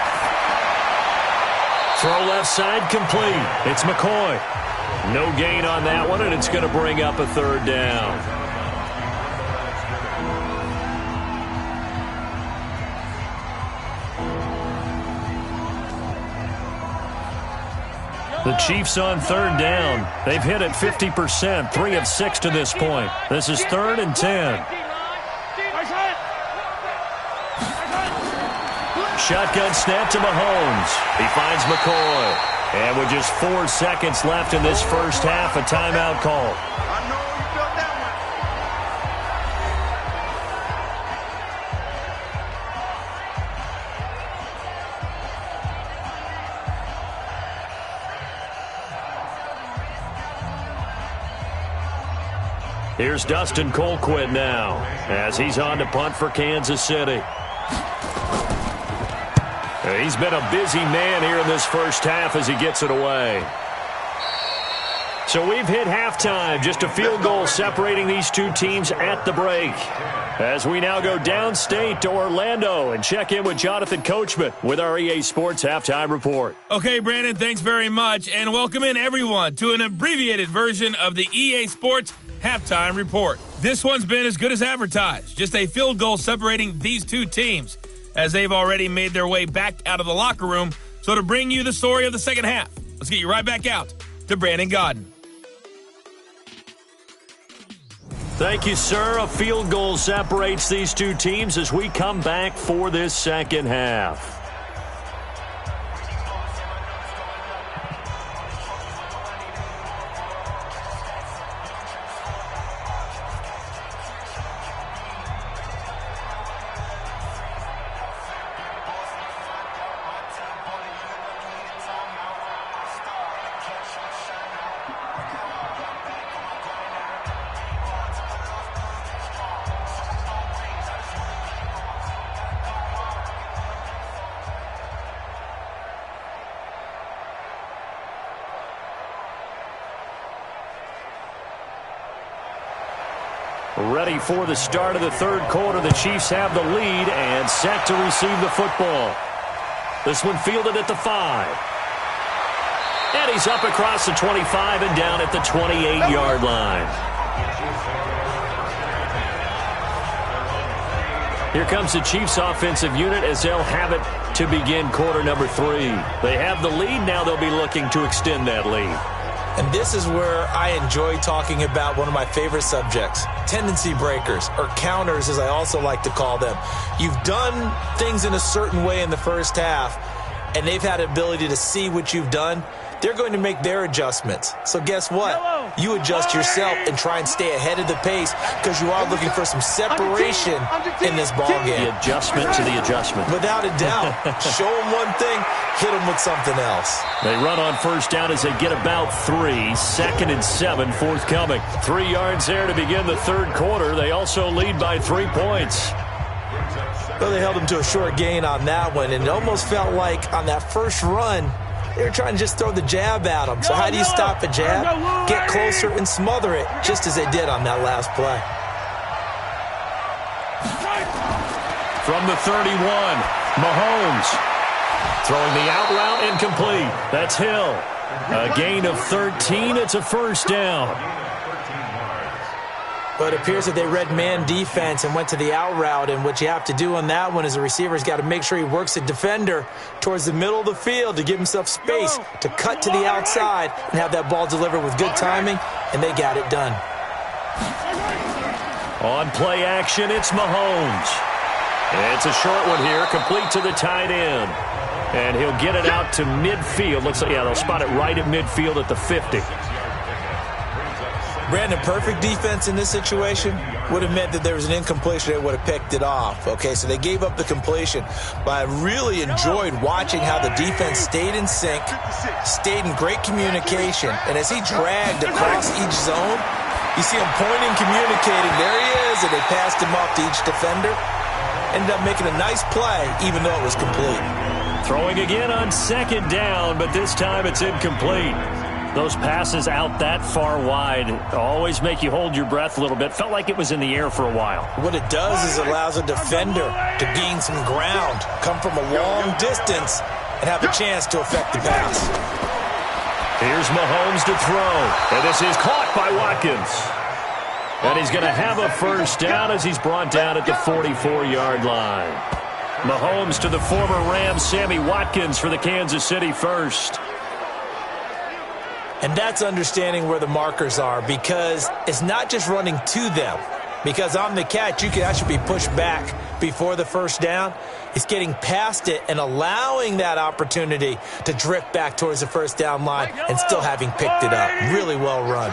Throw left side complete. It's McCoy. No gain on that one, and it's going to bring up a third down. The Chiefs on third down. They've hit it 50%, 3 of 6 to this point. This is 3rd and 10. Shotgun snap to Mahomes. He finds McCoy. And with just 4 seconds left in this first half, a timeout call. Here's Dustin Colquitt now as he's on to punt for Kansas City. He's been a busy man here in this first half as he gets it away. So we've hit halftime. Just a field goal separating these two teams at the break. As we now go downstate to Orlando and check in with Jonathan Coachman with our EA Sports Halftime Report. Okay, Brandon, thanks very much. And welcome in, everyone, to an abbreviated version of the EA Sports Halftime Report. This one's been as good as advertised. Just a field goal separating these two teams, as they've already made their way back out of the locker room. So to bring you the story of the second half, let's get you right back out to Brandon Godden. Thank you, sir. A field goal separates these two teams as we come back for this second half. Ready for the start of the third quarter. The Chiefs have the lead and set to receive the football. This one fielded at the 5. And he's up across the 25 and down at the 28-yard line. Here comes the Chiefs offensive unit as they'll have it to begin quarter number 3. They have the lead. Now they'll be looking to extend that lead. And this is where I enjoy talking about one of my favorite subjects, tendency breakers, or counters as I also like to call them. You've done things in a certain way in the first half, and they've had the ability to see what you've done, they're going to make their adjustments. So guess what? You adjust yourself and try and stay ahead of the pace because you are looking for some separation in this ball game. The adjustment to the adjustment. Without a doubt. Show them one thing, hit them with something else. They run on first down as they get about 3. 2nd and 7 forthcoming. 3 yards there to begin the third quarter. They also lead by 3 points. Well, they held them to a short gain on that one, and it almost felt like on that first run, they were trying to just throw the jab at them. So how do you stop a jab? Get closer and smother it, just as they did on that last play. From the 31, Mahomes throwing the out route incomplete. That's Hill. A gain of 13. It's a first down. But it appears that they read man defense and went to the out route, and what you have to do on that one is the receiver's got to make sure he works the defender towards the middle of the field to give himself space to cut to the outside and have that ball delivered with good timing, and they got it done. On play action, it's Mahomes. It's a short one here, complete to the tight end. And he'll get it out to midfield. Looks like, yeah, they'll spot it right at midfield at the 50. Brandon, perfect defense in this situation would have meant that there was an incompletion. They would have picked it off. Okay, so they gave up the completion. But I really enjoyed watching how the defense stayed in sync, stayed in great communication. And as he dragged across each zone, you see him pointing, communicating. There he is, and they passed him off to each defender. Ended up making a nice play, even though it was complete. Throwing again on 2nd down, but this time it's incomplete. Those passes out that far wide always make you hold your breath a little bit. Felt like it was in the air for a while. What it does is it allows a defender to gain some ground, come from a long distance, and have a chance to affect the pass. Here's Mahomes to throw. And this is caught by Watkins. And he's going to have a first down as he's brought down at the 44-yard line. Mahomes to the former Rams, Sammy Watkins, for the Kansas City first. And that's understanding where the markers are, because it's not just running to them. Because on the catch, you can actually be pushed back before the first down. It's getting past it and allowing that opportunity to drift back towards the first down line and still having picked it up. Really well run.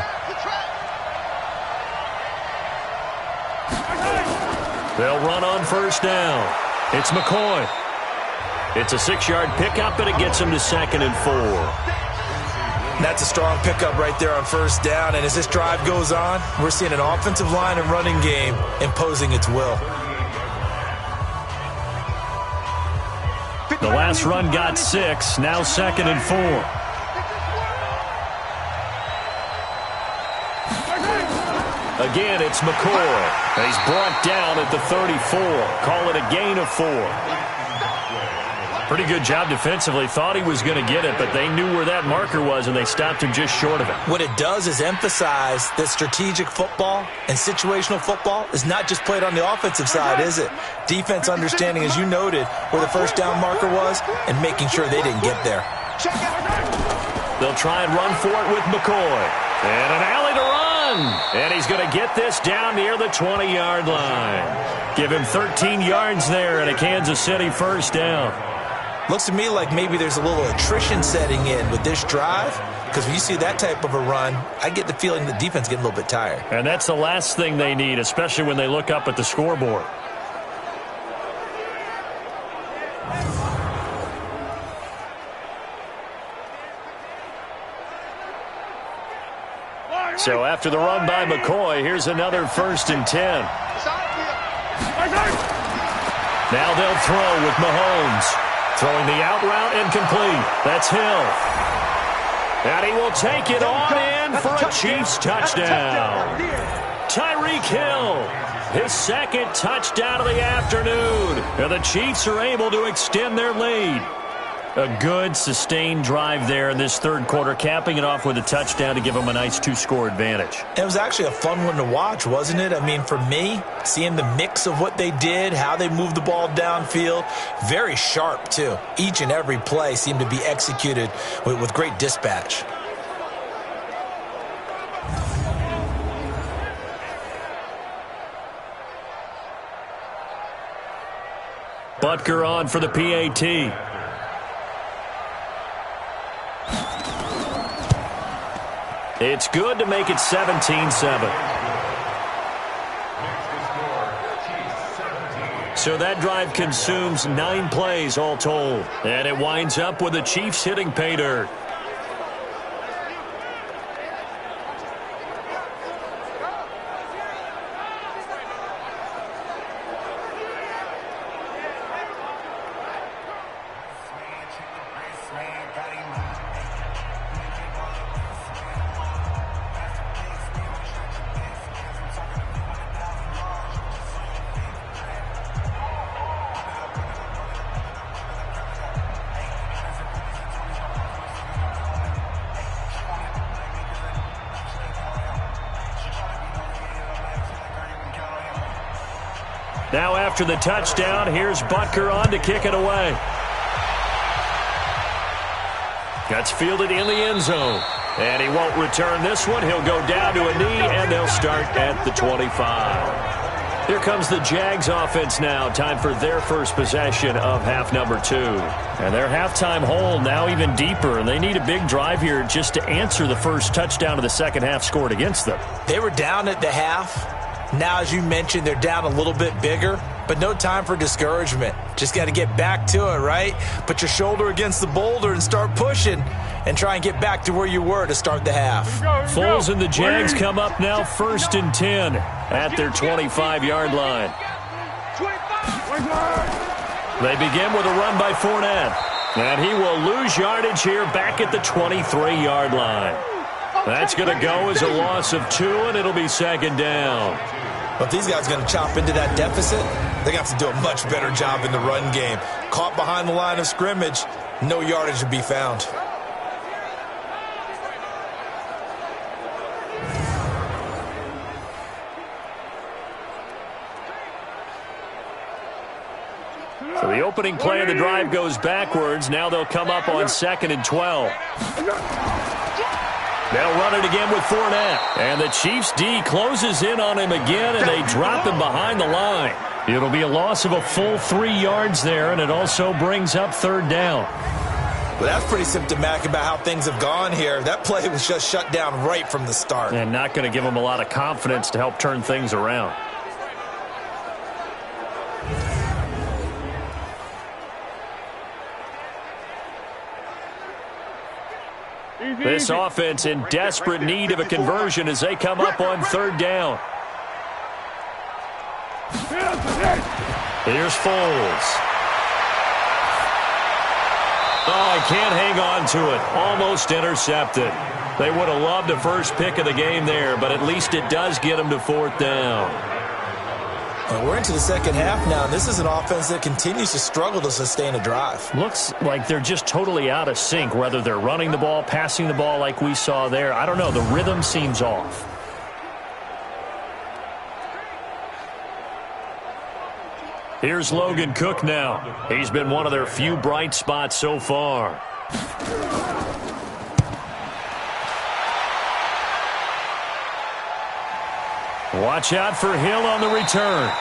They'll run on first down. It's McCoy. It's a 6-yard pickup, and it gets him to 2nd and 4. That's a strong pickup right there on first down. And as this drive goes on, we're seeing an offensive line and running game imposing its will. The last run got 6. Now 2nd and 4. Again, it's McCoy. He's brought down at the 34. Call it a gain of 4. Pretty good job defensively. Thought he was going to get it, but they knew where that marker was, and they stopped him just short of it. What it does is emphasize that strategic football and situational football is not just played on the offensive side, is it? Defense understanding, as you noted, where the first down marker was and making sure they didn't get there. They'll try and run for it with McCoy. And an alley to run. And he's going to get this down near the 20-yard line. Give him 13 yards there and a Kansas City first down. Looks to me like maybe there's a little attrition setting in with this drive, because when you see that type of a run, I get the feeling the defense getting a little bit tired. And that's the last thing they need, especially when they look up at the scoreboard. So after the run by McCoy, here's another 1st and 10. Now they'll throw with Mahomes. Throwing the out route incomplete. That's Hill. And he will take it on in for a Chiefs touchdown. Tyreek Hill, his 2nd touchdown of the afternoon. And the Chiefs are able to extend their lead. A good, sustained drive there in this third quarter, capping it off with a touchdown to give them a nice 2-score advantage. It was actually a fun one to watch, wasn't it? I mean, for me, seeing the mix of what they did, how they moved the ball downfield, very sharp, too. Each and every play seemed to be executed with great dispatch. Butker on for the PAT. It's good to make it 17-7. So that drive consumes 9 plays all told. And it winds up with the Chiefs hitting pay dirt. Now after the touchdown, here's Butker on to kick it away. That's fielded in the end zone. And he won't return this one. He'll go down to a knee, and they'll start at the 25. Here comes the Jags offense now. Time for their first possession of half number 2. And their halftime hole now even deeper, and they need a big drive here just to answer the first touchdown of the second half scored against them. They were down at the half. Now, as you mentioned, they're down a little bit bigger, but no time for discouragement. Just got to get back to it, right? Put your shoulder against the boulder and start pushing and try and get back to where you were to start the half. Foles and the Jags come up now 1st and 10 at their 25-yard line. They begin with a run by Fournette, and he will lose yardage here back at the 23-yard line. That's going to go as a loss of 2, and it'll be second down. But these guys are going to chop into that deficit. They got to do a much better job in the run game. Caught behind the line of scrimmage, no yardage to be found. So the opening play of the drive goes backwards. Now they'll come up on 2nd and 12. They'll run it again with Fournette. And the Chiefs D closes in on him again, and they drop him behind the line. It'll be a loss of a full 3 yards there, and it also brings up 3rd down. Well, that's pretty symptomatic about how things have gone here. That play was just shut down right from the start. And not going to give them a lot of confidence to help turn things around. This offense in desperate need of a conversion as they come up on 3rd down. Here's Foles. Oh, he can't hang on to it. Almost intercepted. They would have loved a first pick of the game there, but at least it does get them to 4th down. Well, we're into the second half now, and this is an offense that continues to struggle to sustain a drive. Looks like they're just totally out of sync, whether they're running the ball, passing the ball like we saw there. I don't know. The rhythm seems off. Here's Logan Cook now. He's been one of their few bright spots so far. Watch out for Hill on the return.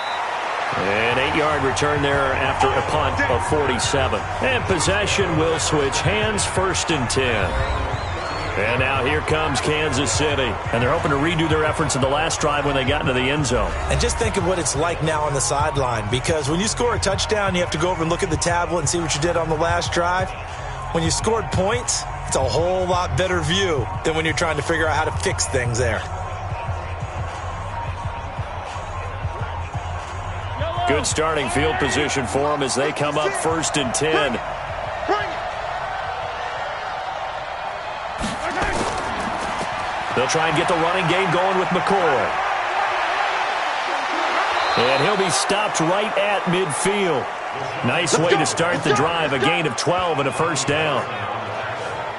An 8-yard return there after a punt of 47. And possession will switch hands, 1st and 10. And now here comes Kansas City. And they're hoping to redo their efforts in the last drive when they got into the end zone. And just think of what it's like now on the sideline, because when you score a touchdown, you have to go over and look at the tablet and see what you did on the last drive. When you scored points, it's a whole lot better view than when you're trying to figure out how to fix things there. Good starting field position for them as they come up 1st and 10. They'll try and get the running game going with McCoy. And he'll be stopped right at midfield. Nice way to start the drive. A gain of 12 and a 1st down.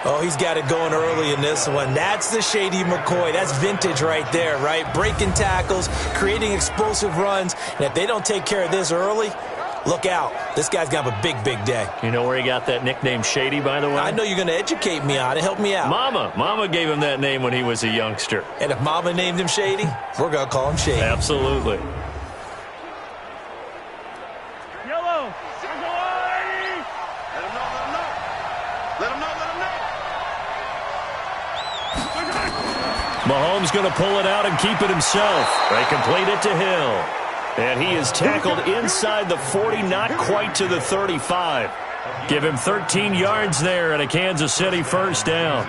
Oh, he's got it going early in this one. That's the Shady McCoy. That's vintage right there, right? Breaking tackles, creating explosive runs. And if they don't take care of this early, look out. This guy's going to have a big, big day. You know where he got that nickname Shady, by the way? I know you're going to educate me on it. Help me out. Mama gave him that name when he was a youngster. And if Mama named him Shady, we're going to call him Shady. Absolutely. Yellow. Let him know. Let him know. Mahomes going to pull it out and keep it himself. They complete it to Hill. And he is tackled inside the 40, not quite to the 35. Give him 13 yards there and a Kansas City first down.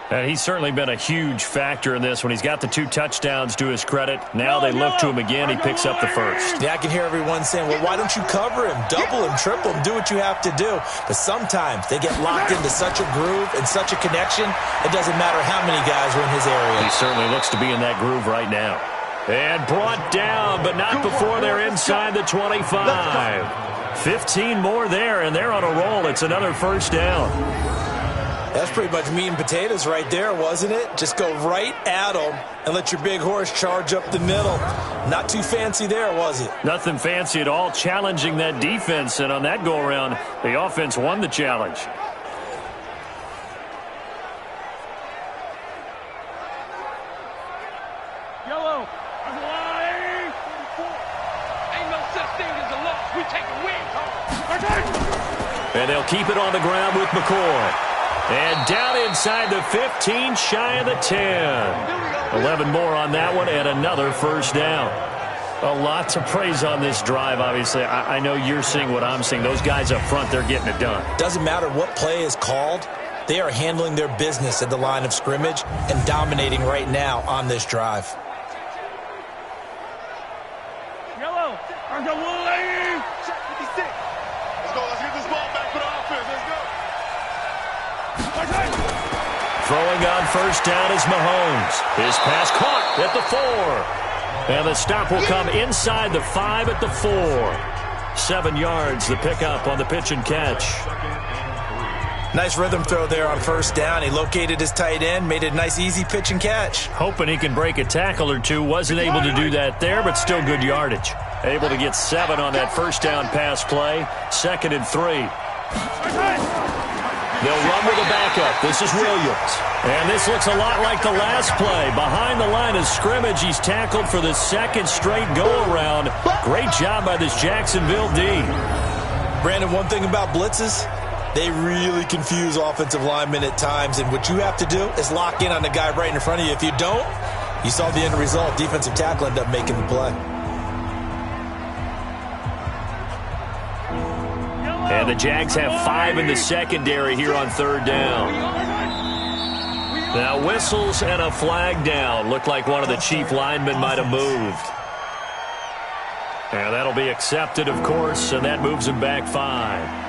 And he's certainly been a huge factor in this when he's got the 2 touchdowns to his credit. Now they look to him again. He picks up the first. Yeah, I can hear everyone saying, well, why don't you cover him? Double him, triple him, do what you have to do. But sometimes they get locked into such a groove and such a connection, it doesn't matter how many guys are in his area. He certainly looks to be in that groove right now. And brought down, but not before they're inside the 25. 15 more there, and they're on a roll. It's another first down. That's pretty much meat and potatoes right there, wasn't it? Just go right at them and let your big horse charge up the middle. Not too fancy there, was it? Nothing fancy at all, challenging that defense. And on that go-around, the offense won the challenge. Yellow. Ain't no such thing as a loss. We take a win home. And they'll keep it on the ground with McCoy. And down inside the 15, shy of the 10. 11 more on that one, and another first down. A lot to praise on this drive, obviously. I know you're seeing what I'm seeing. Those guys up front, they're getting it done. Doesn't matter what play is called. They are handling their business at the line of scrimmage and dominating right now on this drive. Yellow. I'm going to lay. Check 56. Let's go. Let's get this ball back for the offense. Let's go. Throwing on first down is Mahomes. His pass caught at the 4. And the stop will come inside the 5 at the 4. 7 yards, the pickup on the pitch and catch. Nice rhythm throw there on first down. He located his tight end, made it a nice easy pitch and catch. Hoping he can break a tackle or two. Wasn't able to do that there, but still good yardage. Able to get 7 on that first down pass play. 2nd and 3. They'll run with a backup. This is Williams. And this looks a lot like the last play. Behind the line of scrimmage, he's tackled for the 2nd straight go-around. Great job by this Jacksonville D. Brandon, one thing about blitzes, they really confuse offensive linemen at times. And what you have to do is lock in on the guy right in front of you. If you don't, you saw the end result. Defensive tackle ended up making the play. And the Jags have 5 in the secondary here on 3rd down. Now whistles and a flag down. Looked like one of the chief linemen might have moved. And that'll be accepted, of course, and that moves him back 5.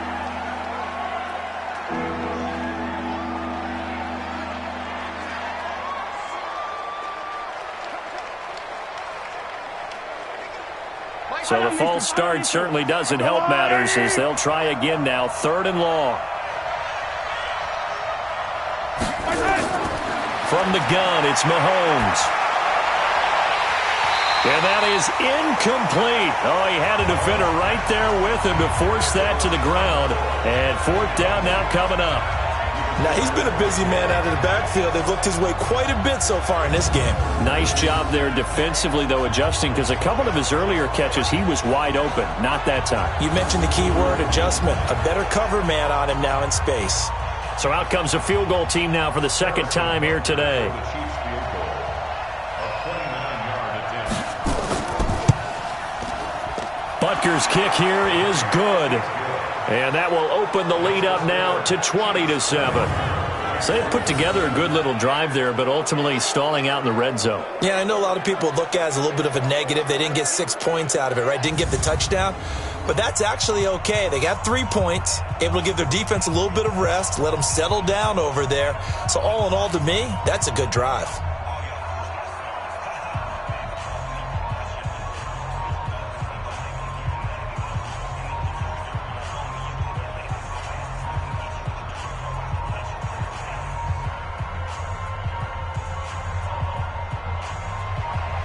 So the false start certainly doesn't help matters as they'll try again now. 3rd and long. From the gun, it's Mahomes. And that is incomplete. Oh, he had a defender right there with him to force that to the ground. And 4th down now coming up. Now, he's been a busy man out of the backfield. They've looked his way quite a bit so far in this game. Nice job there defensively, though, adjusting, because a couple of his earlier catches, he was wide open. Not that time. You mentioned the key word, adjustment. A better cover man on him now in space. So out comes a field goal team now for the 2nd time here today. Butker's kick here is good. And that will open the lead up now to 20-7. So they've put together a good little drive there, but ultimately stalling out in the red zone. Yeah, I know a lot of people look at it as a little bit of a negative. They didn't get 6 points out of it, right? Didn't get the touchdown. But that's actually okay. They got 3 points, able to give their defense a little bit of rest, let them settle down over there. So all in all, to me, that's a good drive.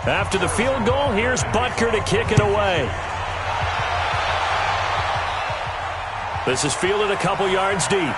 After the field goal, here's Butker to kick it away. This is fielded a couple yards deep.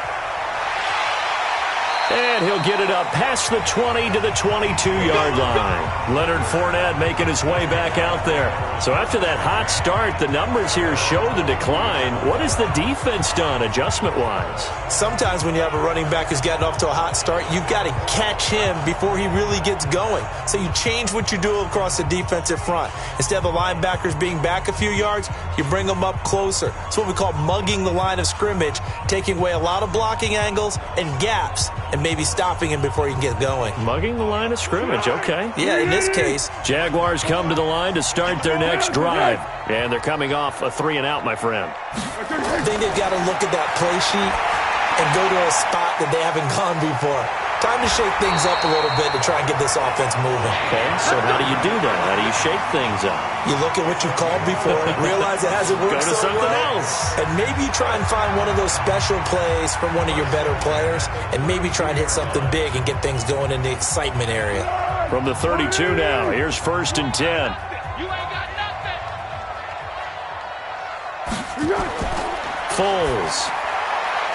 And he'll get it up past the 20 to the 22-yard line. Leonard Fournette making his way back out there. So after that hot start, the numbers here show the decline. What has the defense done adjustment-wise? Sometimes when you have a running back who's gotten off to a hot start, you've got to catch him before he really gets going. So you change what you do across the defensive front. Instead of the linebackers being back a few yards, you bring them up closer. It's what we call mugging the line of scrimmage, taking away a lot of blocking angles and gaps, and maybe stopping him before he can get going. Mugging the line of scrimmage, okay. Yeah, in this case. Jaguars come to the line to start their next drive. And they're coming off a 3-and-out, my friend. I think they've got to look at that play sheet and go to a spot that they haven't gone before. Time to shake things up a little bit to try and get this offense moving. Okay, so how do you do that? How do you shake things up? You look at what you've called before, realize it hasn't worked Go to so something well, else. and maybe try and find one of those special plays from one of your better players, and maybe try and hit something big and get things going in the excitement area. From the 32 now, here's 1st and 10. You ain't got nothing. Foles.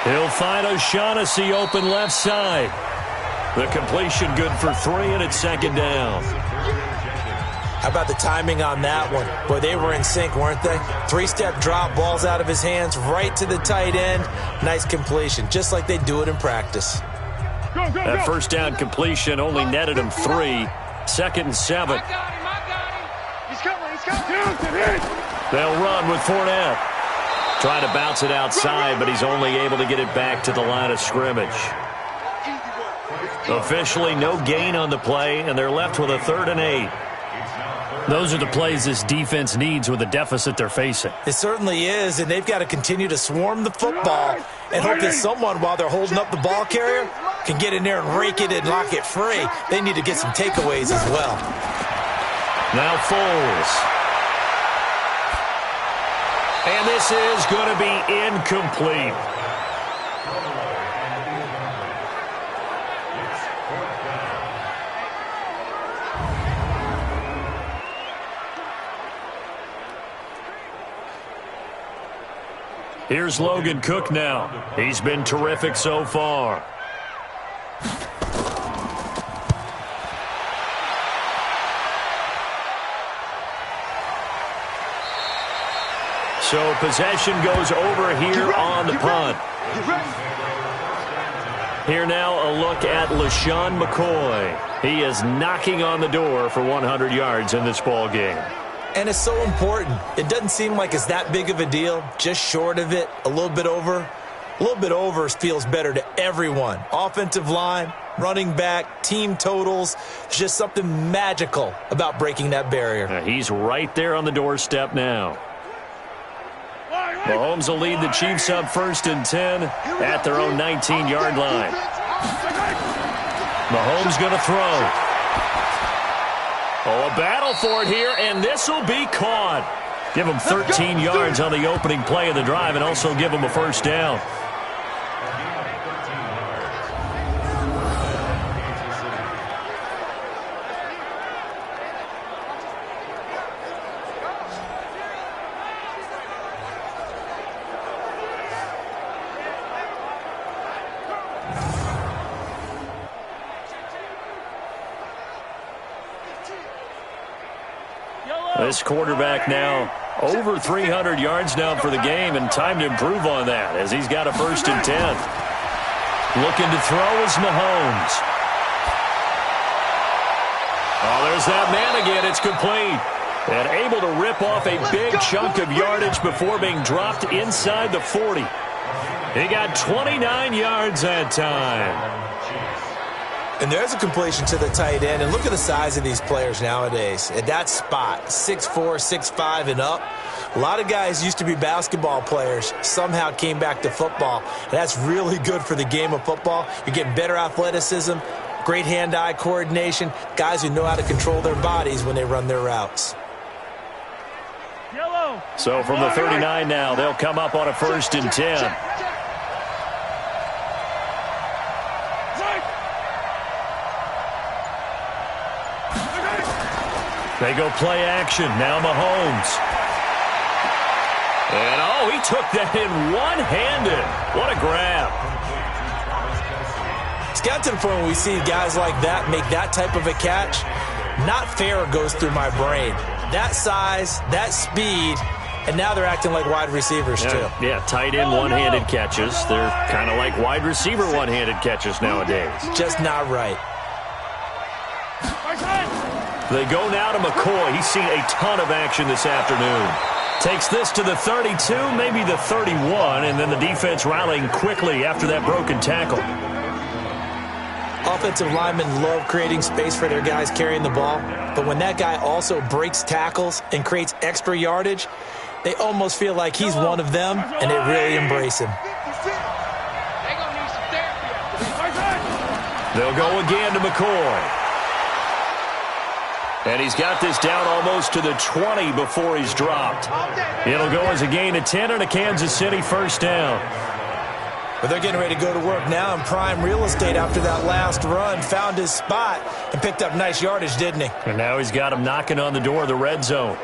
He'll find O'Shaughnessy open left side. The completion good for 3, and it's 2nd down. How about the timing on that one? Boy, they were in sync, weren't they? 3-step drop, balls out of his hands, right to the tight end. Nice completion, just like they do it in practice. That first down completion only netted him 3. 2nd and 7. I got him. He's coming. They'll run with Fournette. Trying to bounce it outside, but he's only able to get it back to the line of scrimmage. Officially, no gain on the play, and they're left with a 3rd and 8. Those are the plays this defense needs with the deficit they're facing. It certainly is, and they've got to continue to swarm the football and hope that someone, while they're holding up the ball carrier, can get in there and rake it and lock it free. They need to get some takeaways as well. Now Foles. And this is going to be incomplete. Here's Logan Cook now. He's been terrific so far. So possession goes over here on the punt. Here now a look at LaShawn McCoy. He is knocking on the door for 100 yards in this ball game. And it's so important. It doesn't seem like it's that big of a deal. Just short of it, a little bit over. A little bit over feels better to everyone. Offensive line, running back, team totals. There's just something magical about breaking that barrier. He's right there on the doorstep now. Mahomes will lead the Chiefs up 1st and 10 at their own 19-yard line. Mahomes going to throw. Oh, a battle for it here, and this will be caught. Give him 13 yards on the opening play of the drive and also give him a 1st down. This quarterback now over 300 yards now for the game, and time to improve on that as he's got a 1st and 10. Looking to throw is Mahomes. Oh, there's that man again. It's complete. And able to rip off a big chunk of yardage before being dropped inside the 40. He got 29 yards that time. And there's a completion to the tight end. And look at the size of these players nowadays. At that spot, 6'4", 6'5", and up. A lot of guys used to be basketball players, somehow came back to football. And that's really good for the game of football. You're getting better athleticism, great hand-eye coordination, guys who know how to control their bodies when they run their routes. So from the 39 now, they'll come up on a 1st and 10. They go play action. Now Mahomes. And, oh, he took that in one-handed. What a grab. It's got to the point where we see guys like that make that type of a catch. Not fair goes through my brain. That size, that speed, and now they're acting like wide receivers too. Yeah, tight end one-handed catches. They're kind of like wide receiver one-handed catches nowadays. Just not right. They go now to McCoy. He's seen a ton of action this afternoon. Takes this to the 32, maybe the 31, and then the defense rallying quickly after that broken tackle. Offensive linemen love creating space for their guys carrying the ball, but when that guy also breaks tackles and creates extra yardage, they almost feel like he's one of them, and they really embrace him. They'll go again to McCoy. And he's got this down almost to the 20 before he's dropped. It'll go as a gain of 10 and a Kansas City first down. But they're getting ready to go to work now in prime real estate after that last run. Found his spot and picked up nice yardage, didn't he? And now he's got him knocking on the door of the red zone.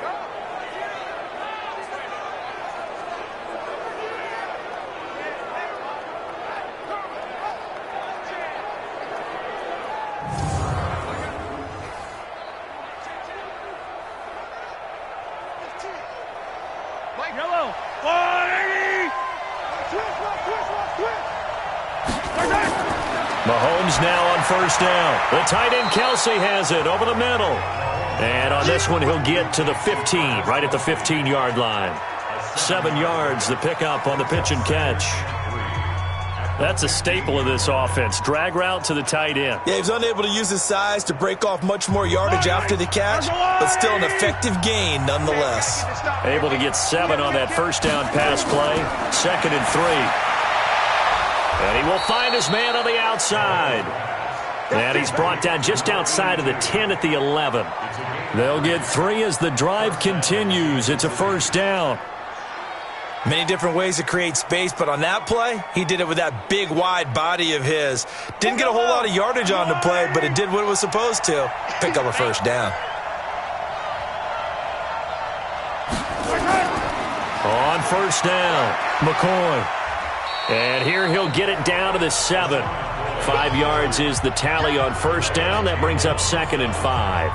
Mahomes now on first down. The tight end Kelsey has it over the middle. And on this one, he'll get to the 15, right at the 15-yard line. 7 yards, the pickup on the pitch and catch. That's a staple of this offense. Drag route to the tight end. Yeah, he was unable to use his size to break off much more yardage after the catch, but still an effective gain nonetheless. Able to get 7 on that first down pass play. 2nd and 3. And he will find his man on the outside. And he's brought down just outside of the 10 at the 11. They'll get 3 as the drive continues. It's a first down. Many different ways to create space, but on that play, he did it with that big, wide body of his. Didn't get a whole lot of yardage on the play, but it did what it was supposed to. Pick up a first down. On first down, McCoy. And here he'll get it down to the 7. 5 yards is the tally on first down. That brings up 2nd and 5.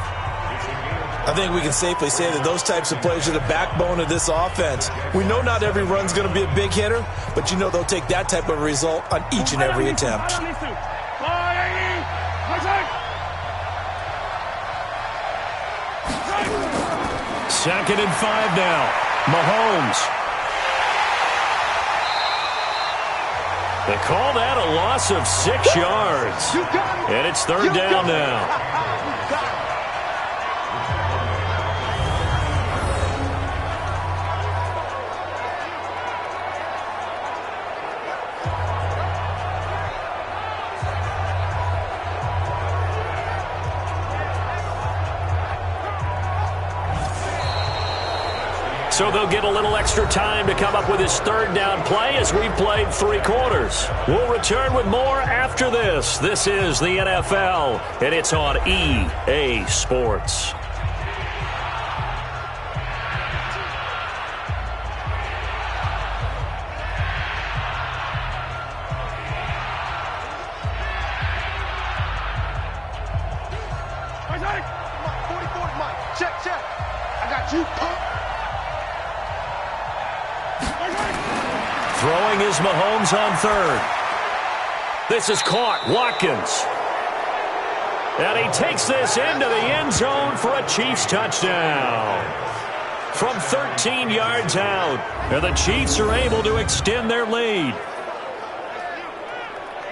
I think we can safely say that those types of plays are the backbone of this offense. We know not every run's going to be a big hitter, but you know they'll take that type of result on each and every attempt. 2nd and 5 now. Mahomes. They call that a loss of 6 yards. And it's 3rd down now. So they'll get a little extra time to come up with his 3rd down play as we've played 3 quarters. We'll return with more after this. This is the NFL, and it's on EA Sports. Check. I got you, punk. Throwing is Mahomes on 3rd. This is caught. Watkins. And he takes this into the end zone for a Chiefs touchdown. From 13 yards out. And the Chiefs are able to extend their lead.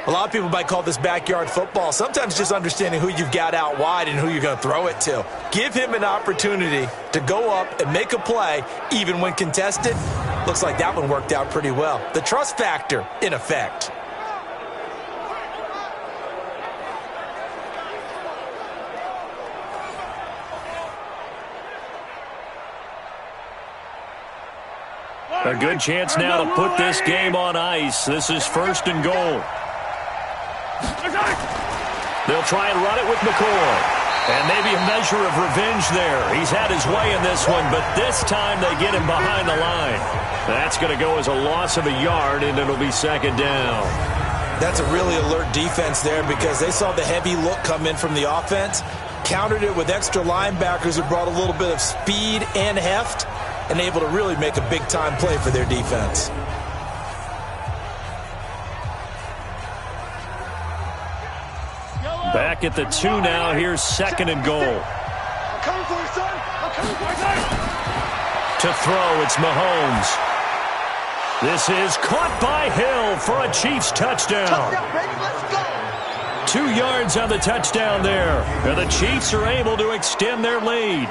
A lot of people might call this backyard football. Sometimes just understanding who you've got out wide and who you're going to throw it to. Give him an opportunity to go up and make a play, even when contested. Looks like that one worked out pretty well. The trust factor in effect. A good chance now to put this game on ice. This is 1st and goal. They'll try and run it with McCoy. And maybe a measure of revenge there. He's had his way in this one, but this time they get him behind the line. That's going to go as a loss of a yard, and it'll be 2nd down. That's a really alert defense there because they saw the heavy look come in from the offense, countered it with extra linebackers who brought a little bit of speed and heft, and able to really make a big-time play for their defense. Back at the 2 now. Here's 2nd and goal. I'm coming for you, son. I'm coming for you. To throw, it's Mahomes. This is caught by Hill for a Chiefs touchdown. Touchdown, baby. Let's go. 2 yards on the touchdown there. And the Chiefs are able to extend their lead.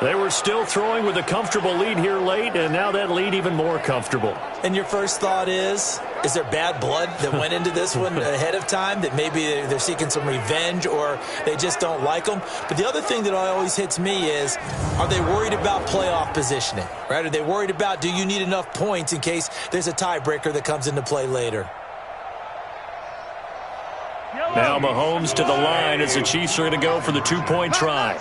They were still throwing with a comfortable lead here late, and now that lead even more comfortable. And your first thought is there bad blood that went into this one ahead of time, that maybe they're seeking some revenge or they just don't like them? But the other thing that always hits me is, are they worried about playoff positioning, right? Are they worried about, do you need enough points in case there's a tiebreaker that comes into play later? Now Mahomes to the line as the Chiefs are going to go for the 2-point try.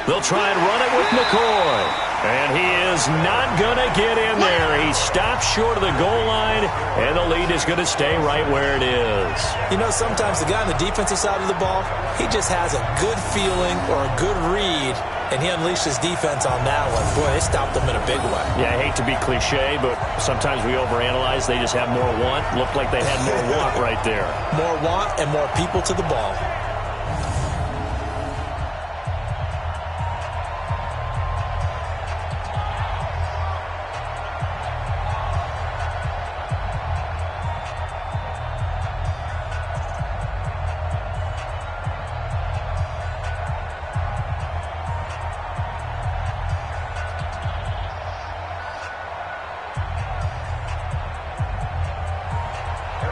They'll try and run it with McCoy. And he is not going to get in there. He stops short of the goal line, and the lead is going to stay right where it is. You know, sometimes the guy on the defensive side of the ball, he just has a good feeling or a good read, and he unleashed his defense on that one. Boy, they stopped them in a big way. Yeah, I hate to be cliche, but sometimes we overanalyze. They just have more want. Looked like they had more want right there. More want and more people to the ball.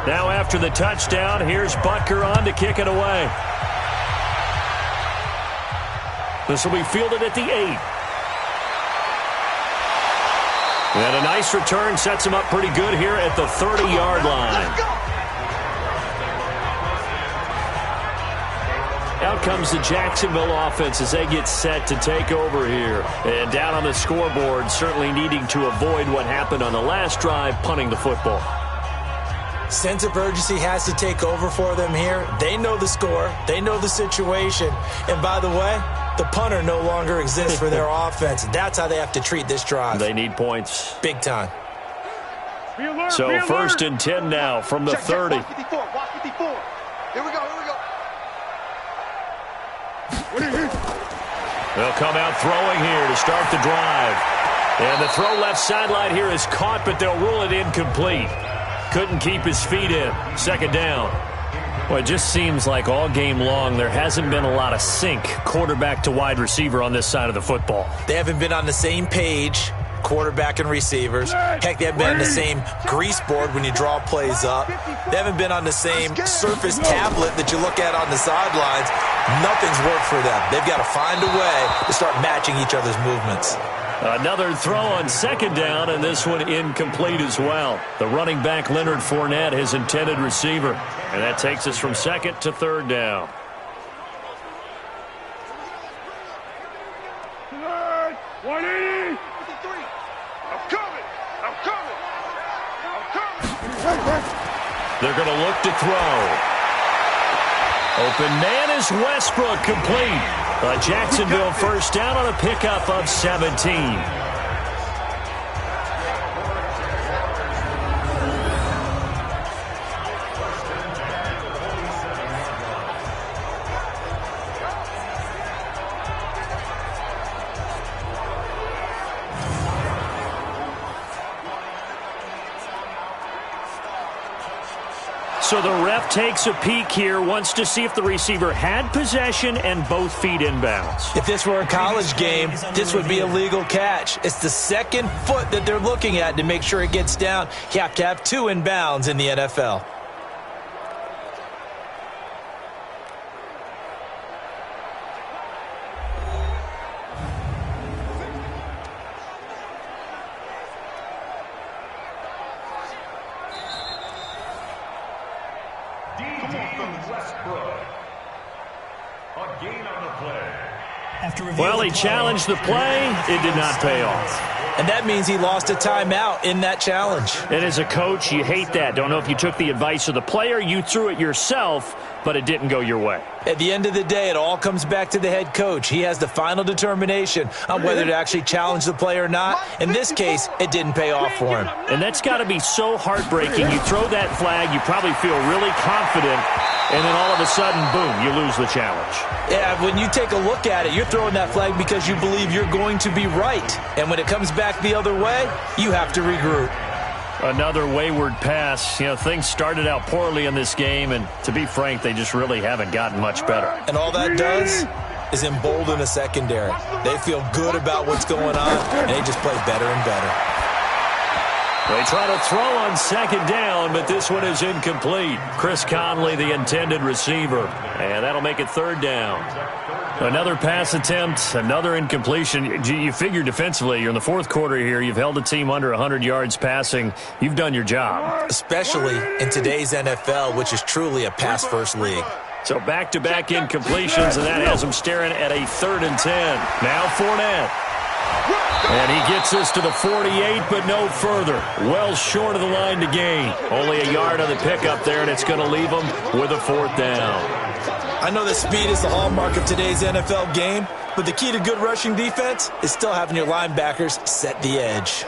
Now after the touchdown, here's Butker on to kick it away. This will be fielded at the 8. And a nice return sets him up pretty good here at the 30-yard line. Out comes the Jacksonville offense as they get set to take over here. And down on the scoreboard, certainly needing to avoid what happened on the last drive, punting the football. Sense of urgency has to take over for them here. They know the score. They know the situation. And by the way, the punter no longer exists for their offense. That's how they have to treat this drive. They need points. Big time. So 1st and 10 now from the 30. Watch 54. Watch 54. Here we go. Here we go. They'll come out throwing here to start the drive. And the throw left sideline here is caught, but they'll rule it incomplete. Couldn't keep his feet in. 2nd down. Well, it just seems like all game long there hasn't been a lot of sync quarterback to wide receiver on this side of the football. They haven't been on the same page, quarterback and receivers. Heck, they haven't been on the same grease board when you draw plays up. They haven't been on the same surface tablet that you look at on the sidelines. Nothing's worked for them. They've got to find a way to start matching each other's movements. Another throw on 2nd down, and this one incomplete as well. The running back, Leonard Fournette, his intended receiver. And that takes us from 2nd to 3rd down. Third, 180. I'm coming. I'm coming. I'm coming. They're going to look to throw. Open man is Westbrook, complete. A Jacksonville first down on a pickup of 17. So the ref takes a peek here, wants to see if the receiver had possession and both feet inbounds. If this were a college game, this would be a legal catch. It's the 2nd foot that they're looking at to make sure it gets down. You have to have 2 inbounds in the NFL. Well, he challenged the play. It did not pay off. And that means he lost a timeout in that challenge. And as a coach, you hate that. Don't know if you took the advice of the player, you threw it yourself, but it didn't go your way. At the end of the day, it all comes back to the head coach. He has the final determination on whether to actually challenge the play or not. In this case, it didn't pay off for him. And that's got to be so heartbreaking. You throw that flag, you probably feel really confident, and then all of a sudden, boom, you lose the challenge. Yeah, when you take a look at it, you're throwing that flag because you believe you're going to be right. And when it comes back the other way, you have to regroup. Another wayward pass. You know, things started out poorly in this game, and to be frank, they just really haven't gotten much better. And all that does is embolden the secondary. They feel good about what's going on, and they just play better and better. They try to throw on second down, but this one is incomplete. Chris Conley, the intended receiver, and that'll make it third down. Another pass attempt, another incompletion. You figure defensively, you're in the fourth quarter here. You've held a team under 100 yards passing. You've done your job. Especially in today's NFL, which is truly a pass-first league. So back-to-back incompletions, and that has them staring at a 3rd and 10. Now Fournette. And he gets us to the 48, but no further. Well short of the line to gain. Only a yard on the pickup there, and it's going to leave them with a 4th down. I know that speed is the hallmark of today's NFL game, but the key to good rushing defense is still having your linebackers set the edge.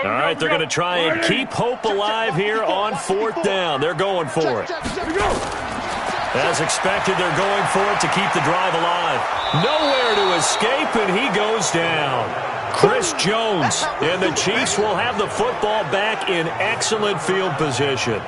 All right, they're going to try and keep hope alive here on 4th down. They're going for it. As expected, they're going for it to keep the drive alive. Nowhere to escape, and he goes down. Chris Jones, and the Chiefs will have the football back in excellent field position.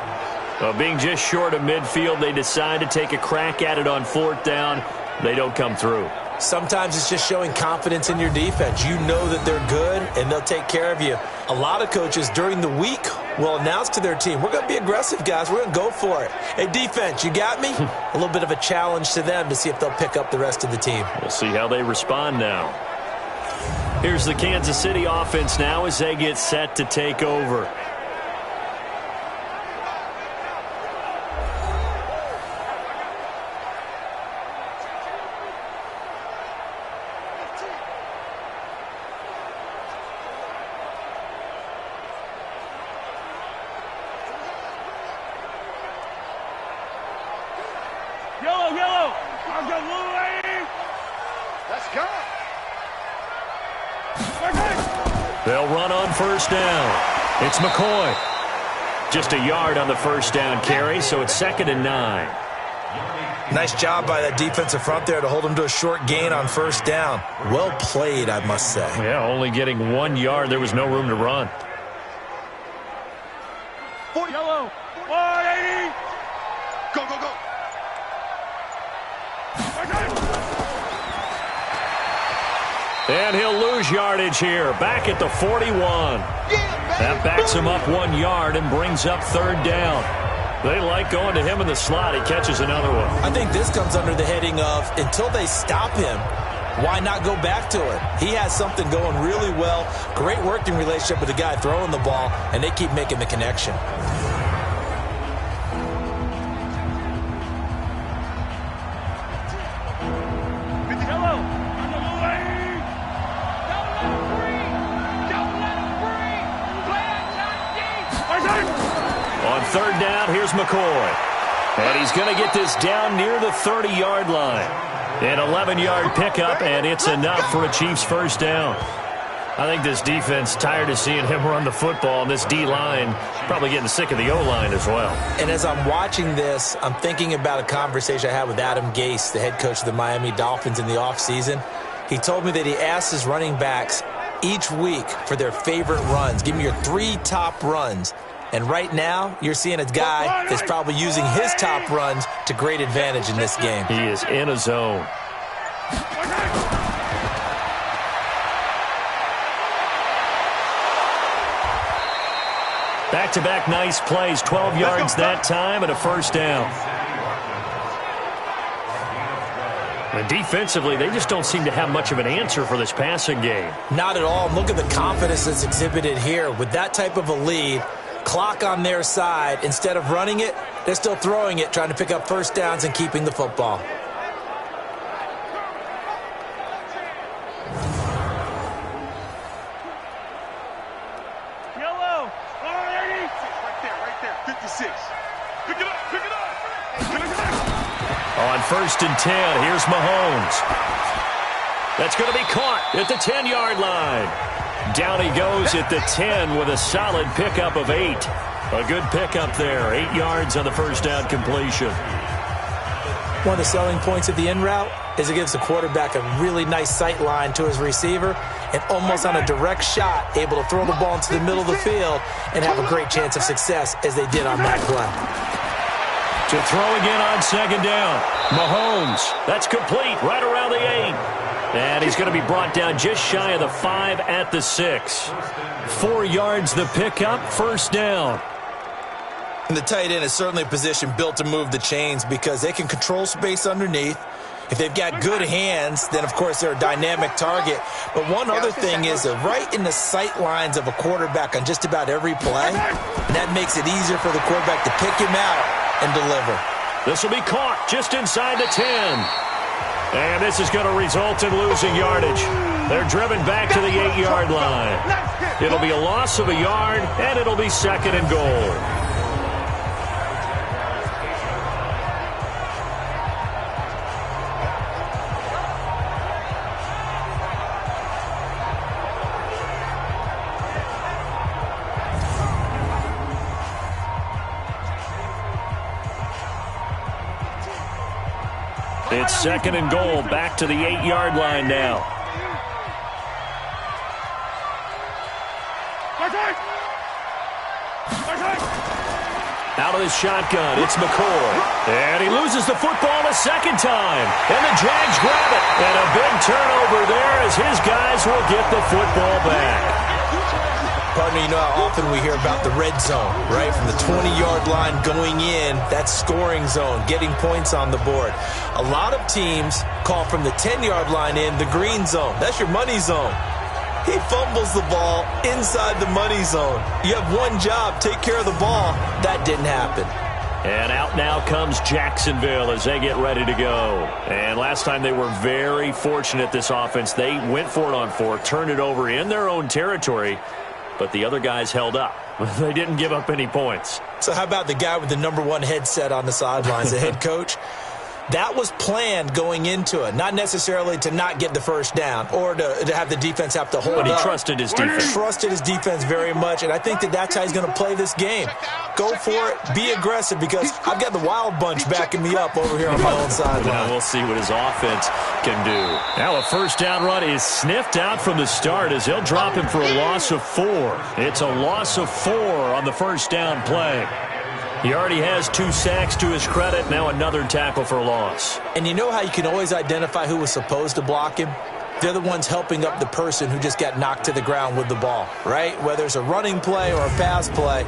Being just short of midfield, they decide to take a crack at it on 4th down. They don't come through. Sometimes it's just showing confidence in your defense. You know that they're good, and they'll take care of you. A lot of coaches during the week will announce to their team, we're going to be aggressive, guys. We're going to go for it. Hey, defense, you got me? A little bit of a challenge to them to see if they'll pick up the rest of the team. We'll see how they respond now. Here's the Kansas City offense now as they get set to take over. Yellow. I've got blue lane. Let's go. They'll run on 1st down. It's McCoy. Just a yard on the 1st down carry, so it's 2nd and 9. Nice job by that defensive front there to hold them to a short gain on 1st down. Well played, I must say. Yeah, only getting 1 yard. There was no room to run. Yellow. 180. Go. And he'll lose yardage here. Back at the 41. That backs him up 1 yard and brings up 3rd down. They like going to him in the slot. He catches another one. I think this comes under the heading of until they stop him, why not go back to it? He has something going really well. Great working relationship with the guy throwing the ball, and they keep making the connection. On 3rd down, here's McCoy. And he's going to get this down near the 30-yard line. An 11-yard pickup, and it's enough for a Chiefs 1st down. I think this defense tired of seeing him run the football, and this D-line probably getting sick of the O-line as well. And as I'm watching this, I'm thinking about a conversation I had with Adam Gase, the head coach of the Miami Dolphins in the offseason. He told me that he asked his running backs each week for their favorite runs. Give me your 3 top runs. And right now, you're seeing a guy that's probably using his top runs to great advantage in this game. He is in a zone. Back-to-back nice plays, 12 yards that time and a 1st down. And defensively, they just don't seem to have much of an answer for this passing game. Not at all. Look at the confidence that's exhibited here. With that type of a lead, clock on their side, instead of running it, they're still throwing it, trying to pick up first downs and keeping the football. Yellow. Right there. 56. Pick it up. On 1st and 10, here's Mahomes. That's going to be caught at the 10-yard line. Down he goes at the 10 with a solid pickup of 8. A good pickup there. 8 yards on the first down completion. One of the selling points of the in route is it gives the quarterback a really nice sight line to his receiver and almost on a direct shot able to throw the ball into the middle of the field and have a great chance of success as they did on that play. To throw again on 2nd down. Mahomes. That's complete right around the 8. And he's going to be brought down just shy of the 5 at the 6. 4 yards the pickup, 1st down. And the tight end is certainly a position built to move the chains because they can control space underneath. If they've got good hands, then, of course, they're a dynamic target. But one other thing is they're right in the sight lines of a quarterback on just about every play. And that makes it easier for the quarterback to pick him out and deliver. This will be caught just inside the 10. And this is going to result in losing yardage. They're driven back to the 8-yard line. It'll be a loss of a yard, and it'll be 2nd and goal. It's 2nd and goal, back to the 8-yard line now. Out of the shotgun, it's McCoy. And he loses the football a 2nd time. And the Jags grab it. And a big turnover there as his guys will get the football back. Partner, you know how often we hear about the red zone, right? From the 20-yard line going in, that's scoring zone, getting points on the board. A lot of teams call from the 10-yard line in the green zone. That's your money zone. He fumbles the ball inside the money zone. You have one job, take care of the ball. That didn't happen. And out now comes Jacksonville as they get ready to go. And last time they were very fortunate, this offense. They went for it on 4, turned it over in their own territory, but the other guys held up. They didn't give up any points. So how about the guy with the #1 headset on the sidelines, the head coach? That was planned going into it, not necessarily to not get the first down or to have the defense have to hold up. But he trusted his defense. Trusted his defense very much, and I think that's how he's going to play this game. Go for it, be aggressive, because I've got the wild bunch backing me up over here on my own sideline. Now we'll see what his offense can do. Now a first down run is sniffed out from the start as he'll drop him for a loss of 4. It's a loss of 4 on the first down play. He already has 2 sacks to his credit. Now another tackle for loss. And you know how you can always identify who was supposed to block him? They're the ones helping up the person who just got knocked to the ground with the ball, right? Whether it's a running play or a pass play,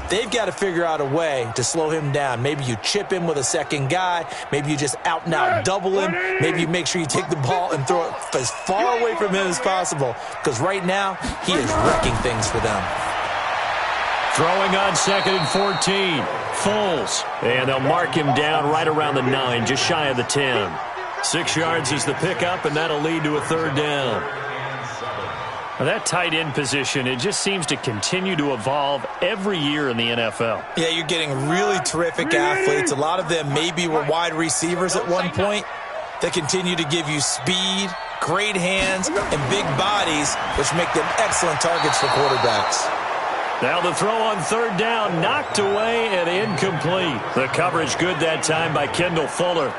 they've got to figure out a way to slow him down. Maybe you chip him with a second guy. Maybe you just out and out double him. Maybe you make sure you take the ball and throw it as far away from him as possible, because right now he is wrecking things for them. Throwing on 2nd and 14. Foles. And they'll mark him down right around the 9, just shy of the 10. 6 yards is the pickup, and that'll lead to a 3rd down. Now that tight end position, it just seems to continue to evolve every year in the NFL. Yeah, you're getting really terrific athletes. A lot of them maybe were wide receivers at one point. They continue to give you speed, great hands, and big bodies, which make them excellent targets for quarterbacks. Now the throw on 3rd down, knocked away and incomplete. The coverage good that time by Kendall Fuller.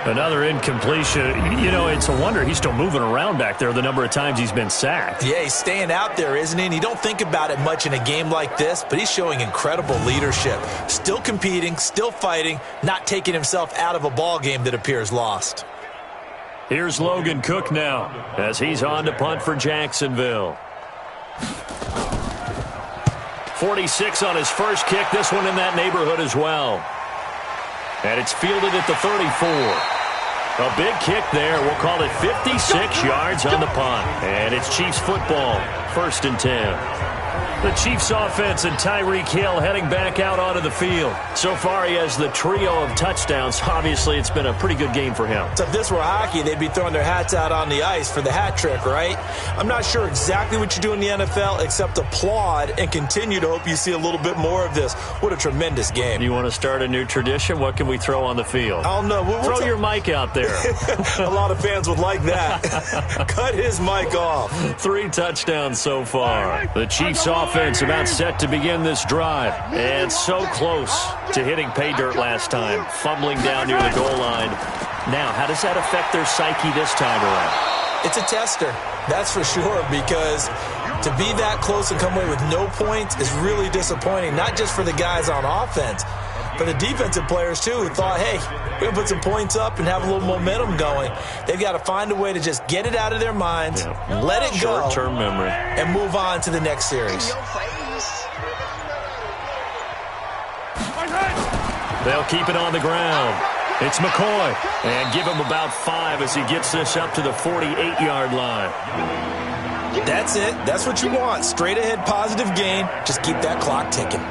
Another incompletion. You know, it's a wonder he's still moving around back there the number of times he's been sacked. Yeah, he's staying out there, isn't he? And you don't think about it much in a game like this, but he's showing incredible leadership. Still competing, still fighting, not taking himself out of a ball game that appears lost. Here's Logan Cook now as he's on to punt for Jacksonville. 46 on his first kick. This one in that neighborhood as well. And it's fielded at the 34. A big kick there. We'll call it 56 yards on the punt. And it's Chiefs football, 1st and 10. The Chiefs offense and Tyreek Hill heading back out onto the field. So far, he has the trio of touchdowns. Obviously, it's been a pretty good game for him. So if this were hockey, they'd be throwing their hats out on the ice for the hat trick, right? I'm not sure exactly what you do in the NFL except applaud and continue to hope you see a little bit more of this. What a tremendous game. You want to start a new tradition? What can we throw on the field? I don't know. Throw your mic out there. A lot of fans would like that. Cut his mic off. 3 touchdowns so far. The Chiefs offense about set to begin this drive. And so close to hitting pay dirt last time. Fumbling down near the goal line. Now, how does that affect their psyche this time around? It's a tester, that's for sure, because to be that close and come away with no points is really disappointing, not just for the guys on offense, but the defensive players, too, who thought, hey, we're going to put some points up and have a little momentum going. They've got to find a way to just get it out of their minds, let it go, short-term memory, and move on to the next series. They'll keep it on the ground. It's McCoy. And give him about 5 as he gets this up to the 48-yard line. That's it. That's what you want. Straight ahead, positive gain. Just keep that clock ticking.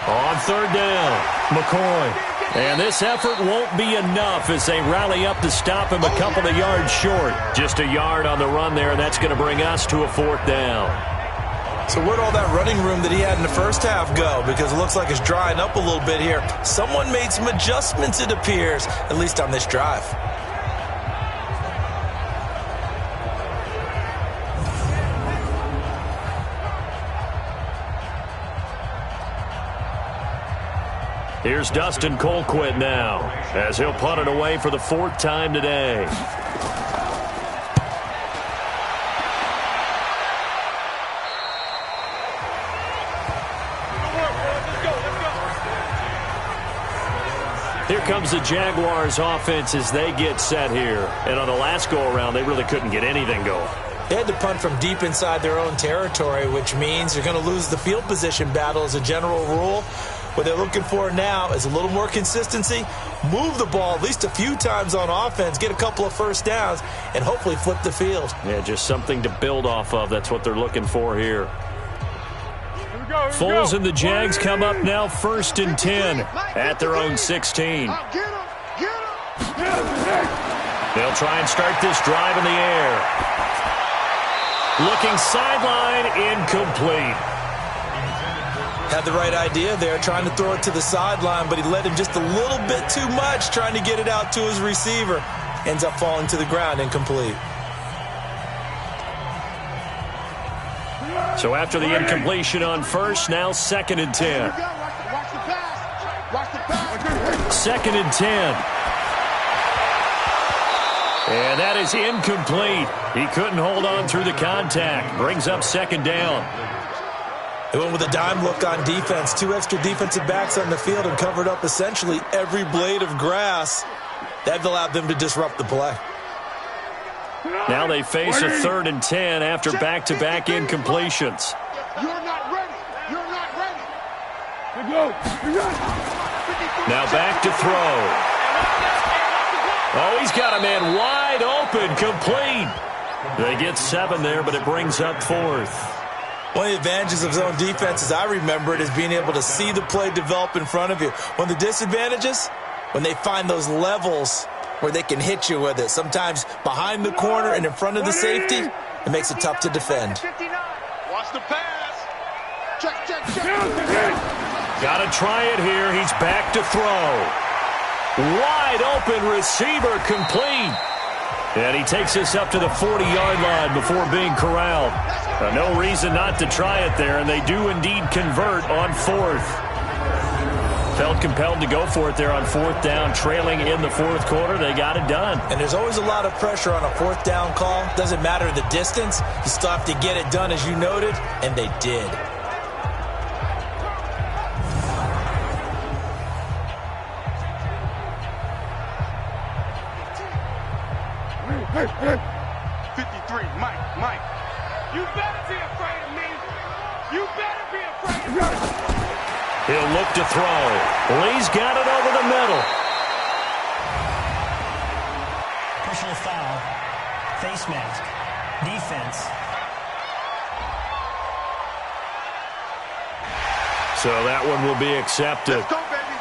On 3rd down, McCoy. And this effort won't be enough as they rally up to stop him a couple of yards short. Just a yard on the run there, and that's going to bring us to a 4th down. So where'd all that running room that he had in the first half go? Because it looks like it's drying up a little bit here. Someone made some adjustments, it appears, at least on this drive. Here's Dustin Colquitt now, as he'll punt it away for the 4th time today. Here comes the Jaguars offense as they get set here. And on the last go-around, they really couldn't get anything going. They had to punt from deep inside their own territory, which means they're going to lose the field position battle as a general rule. What they're looking for now is a little more consistency, move the ball at least a few times on offense, get a couple of first downs, and hopefully flip the field. Yeah, just something to build off of. That's what they're looking for here. Foles and the Jags come up now 1st and 10 at their own 16. They'll try and start this drive in the air. Looking sideline, incomplete. Had the right idea there, trying to throw it to the sideline, but he led him just a little bit too much, trying to get it out to his receiver. Ends up falling to the ground, incomplete. So after the incompletion on 1st, now 2nd and 10. 2nd and 10. And that is incomplete. He couldn't hold on through the contact. Brings up 2nd down. They went with a dime look on defense. 2 extra defensive backs on the field and covered up essentially every blade of grass. That allowed them to disrupt the play. Now they face a 3rd and 10 after back-to-back incompletions. You're not ready. You're not ready. Now back to throw. Oh, he's got a man wide open, complete. They get 7 there, but it brings up 4th. One of the advantages of zone defense, as I remember it, is being able to see the play develop in front of you. One of the disadvantages, when they find those levels where they can hit you with it. Sometimes behind the corner and in front of the safety, it makes it tough to defend. Watch the pass. Check. Got to try it here. He's back to throw. Wide open receiver, complete. And he takes this up to the 40-yard line before being corralled. No reason not to try it there, and they do indeed convert on 4th. Felt compelled to go for it there on 4th down, trailing in the 4th quarter. They got it done. And there's always a lot of pressure on a 4th down call. Doesn't matter the distance. You still have to get it done, as you noted, and they did. 53, Mike. You better be afraid of me. You better be afraid of me. He'll look to throw. Lee's got it over the middle. Personal foul. Face mask. Defense. So that one will be accepted. Let's go, baby.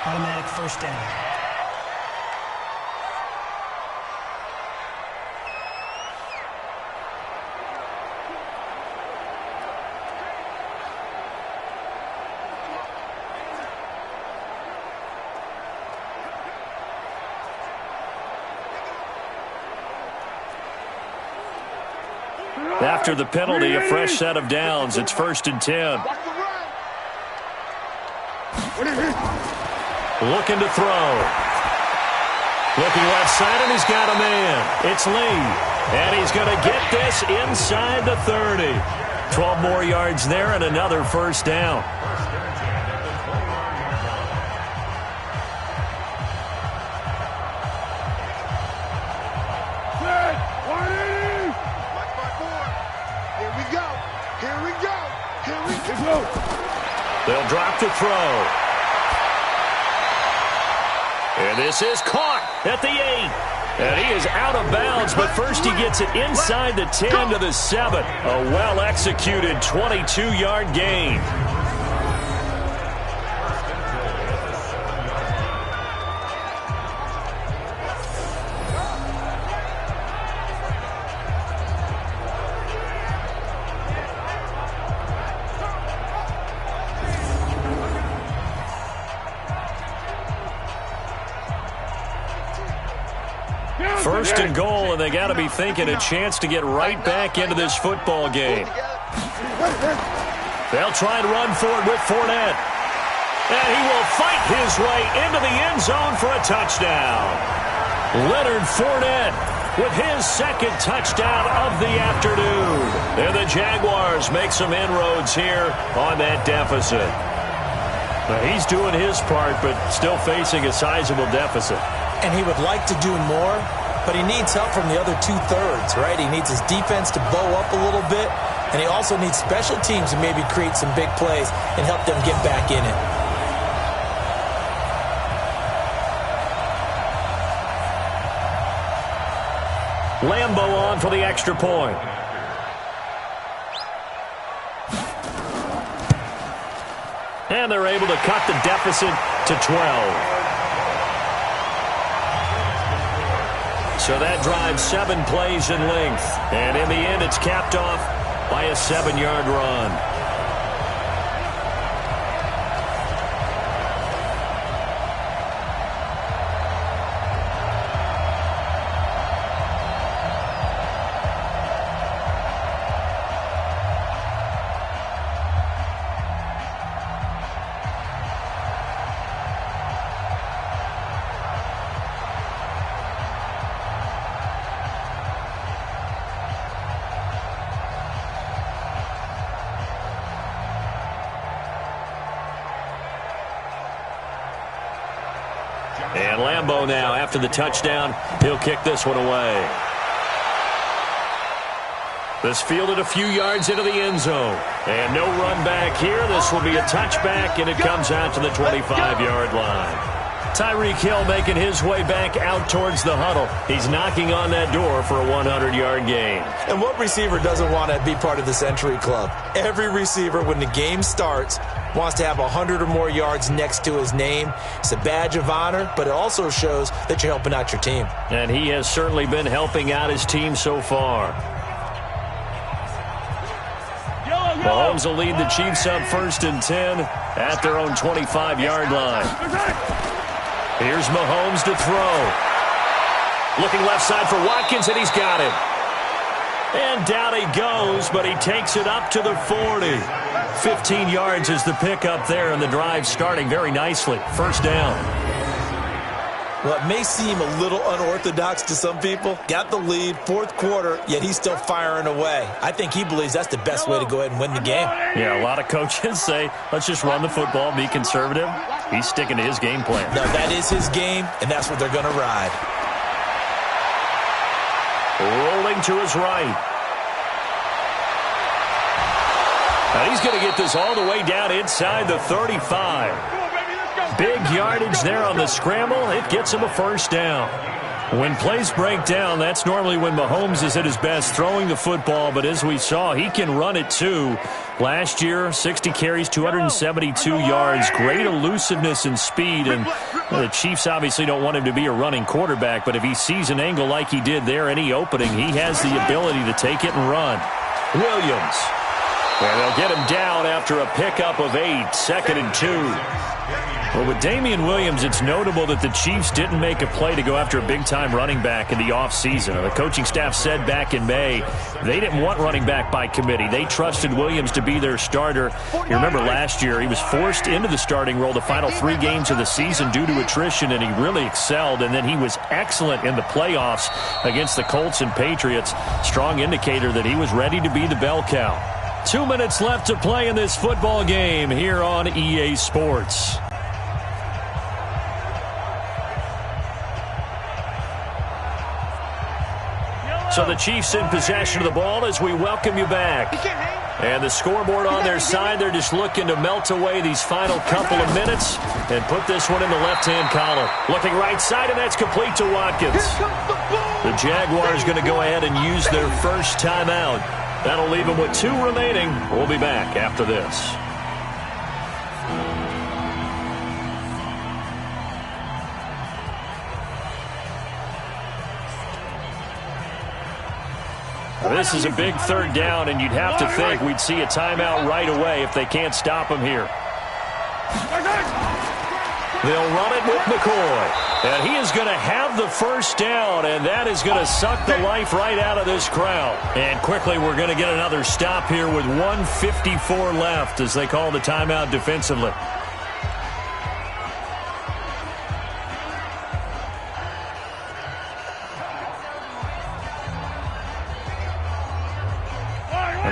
Automatic first down. After the penalty, a fresh set of downs. It's 1st and 10. Looking to throw. Looking left side, and he's got a man. It's Lee. And he's going to get this inside the 30. 12 more yards there and another first down. They'll drop to throw. And this is caught at the 8. And he is out of bounds, but first he gets it inside the 10 to the 7. A well-executed 22-yard gain. First and goal, and they got to be thinking a chance to get right back into this football game. They'll try and run for it with Fournette. And he will fight his way into the end zone for a touchdown. Leonard Fournette with his second touchdown of the afternoon. And the Jaguars make some inroads here on that deficit. Now, he's doing his part, but still facing a sizable deficit. And he would like to do more, but he needs help from the other 2/3, right? He needs his defense to bow up a little bit, and he also needs special teams to maybe create some big plays and help them get back in it. Lambeau on for the extra point. And they're able to cut the deficit to 12. So that drives 7 plays in length. And in the end, it's capped off by a 7-yard run. And Lambeau now, after the touchdown, he'll kick this one away. This fielded a few yards into the end zone. And no run back here. This will be a touchback, and it comes out to the 25-yard line. Tyreek Hill making his way back out towards the huddle. He's knocking on that door for a 100-yard gain. And what receiver doesn't want to be part of the Century Club? Every receiver, when the game starts, wants to have 100 or more yards next to his name. It's a badge of honor, but it also shows that you're helping out your team. And he has certainly been helping out his team so far. Mahomes will lead the Chiefs up 1st and 10 at their own 25-yard line. Here's Mahomes to throw. Looking left side for Watkins, and he's got it. And down he goes, but he takes it up to the 40. 15 yards is the pickup there, and the drive starting very nicely. First down. Well, it may seem a little unorthodox to some people. Got the lead, 4th quarter, yet he's still firing away. I think he believes that's the best way to go ahead and win the game. Yeah, a lot of coaches say, let's just run the football, be conservative. He's sticking to his game plan. No, that is his game, and that's what they're going to ride. rolling to his right. And he's going to get this all the way down inside the 35. Big yardage there on the scramble. It gets him a first down. When plays break down, that's normally when Mahomes is at his best throwing the football. But as we saw, he can run it too. Last year, 60 carries, 272 yards. Great elusiveness and speed. And the Chiefs obviously don't want him to be a running quarterback. But if he sees an angle like he did there, any opening, he has the ability to take it and run. Williams. And they'll get him down after a pickup of 8, 2nd and 2. Well, with Damian Williams, it's notable that the Chiefs didn't make a play to go after a big-time running back in the offseason. The coaching staff said back in May they didn't want running back by committee. They trusted Williams to be their starter. You remember last year he was forced into the starting role the final 3 games of the season due to attrition, and he really excelled. And then he was excellent in the playoffs against the Colts and Patriots. Strong indicator that he was ready to be the bell cow. 2 minutes left to play in this football game here on EA Sports. So the Chiefs in possession of the ball as we welcome you back. And the scoreboard on their side, they're just looking to melt away these final couple of minutes and put this one in the left-hand column. Looking right side, and that's complete to Watkins. The Jaguars going to go ahead and use their first timeout. That'll leave them with 2 remaining. We'll be back after this. This is a big 3rd down, and you'd have to think we'd see a timeout right away if they can't stop him here. They'll run it with McCoy. And he is going to have the first down, and that is going to suck the life right out of this crowd. And quickly, we're going to get another stop here with 1:54 left as they call the timeout defensively.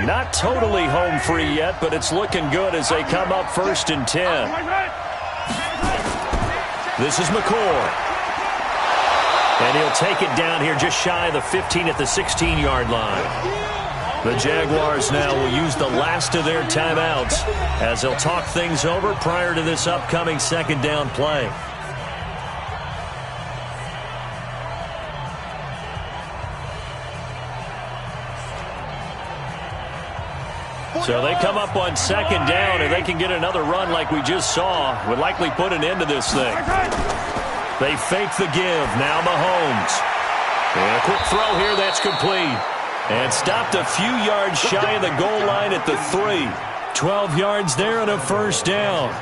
Not totally home free yet, but it's looking good as they come up 1st and 10. This is McCoy. And he'll take it down here just shy of the 15 at the 16-yard line. The Jaguars now will use the last of their timeouts as they'll talk things over prior to this upcoming 2nd down play. So they come up on 2nd down, and they can get another run like we just saw. Would likely put an end to this thing. They fake the give. Now Mahomes. And a quick throw here that's complete. And stopped a few yards shy of the goal line at the 3. 12 yards there and a first down.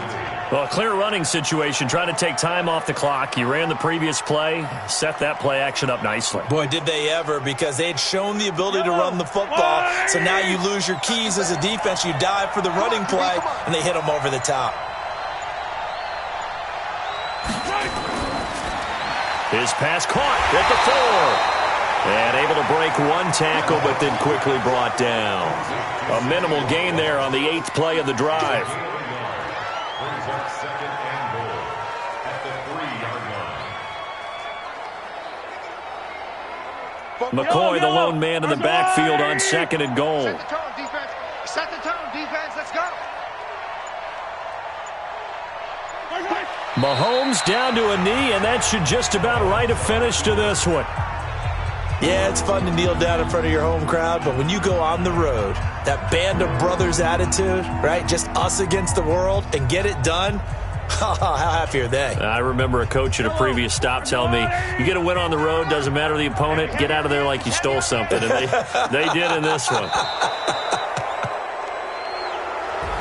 Well, a clear running situation. Trying to take time off the clock. He ran the previous play, set that play action up nicely. Boy, did they ever, because they had shown the ability to run the football. So now you lose your keys as a defense. You dive for the running play, and they hit them over the top. His pass caught at the 4. And able to break 1 tackle, but then quickly brought down. A minimal gain there on the 8th play of the drive. McCoy, the lone man in the backfield on 2nd and goal. Set the tone, defense. Set the tone, defense. Let's go. Mahomes down to a knee, and that should just about write a finish to this one. Yeah, it's fun to kneel down in front of your home crowd, but when you go on the road, that band of brothers attitude, right, just us against the world, and get it done, how happy are they? I remember a coach at a previous stop telling me, you get a win on the road, doesn't matter the opponent, get out of there like you stole something. And they did in this one.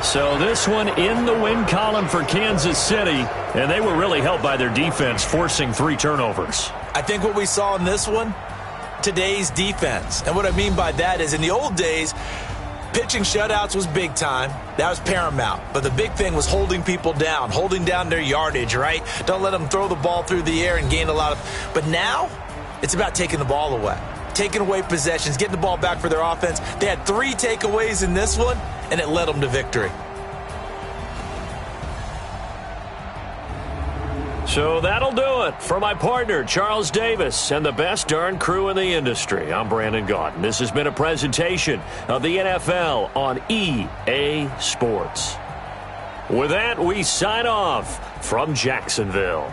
So this one in the win column for Kansas City, and they were really helped by their defense, forcing 3 turnovers. I think what we saw in this one, today's defense. And what I mean by that is in the old days, pitching shutouts was big time. That was paramount. But the big thing was holding people down, holding down their yardage, right? Don't let them throw the ball through the air and gain a lot of... But now, it's about taking the ball away. Taking away possessions, getting the ball back for their offense. They had 3 takeaways in this one, and it led them to victory. So that'll do it. For my partner, Charles Davis, and the best darn crew in the industry, I'm Brandon Gaudin. This has been a presentation of the NFL on EA Sports. With that, we sign off from Jacksonville.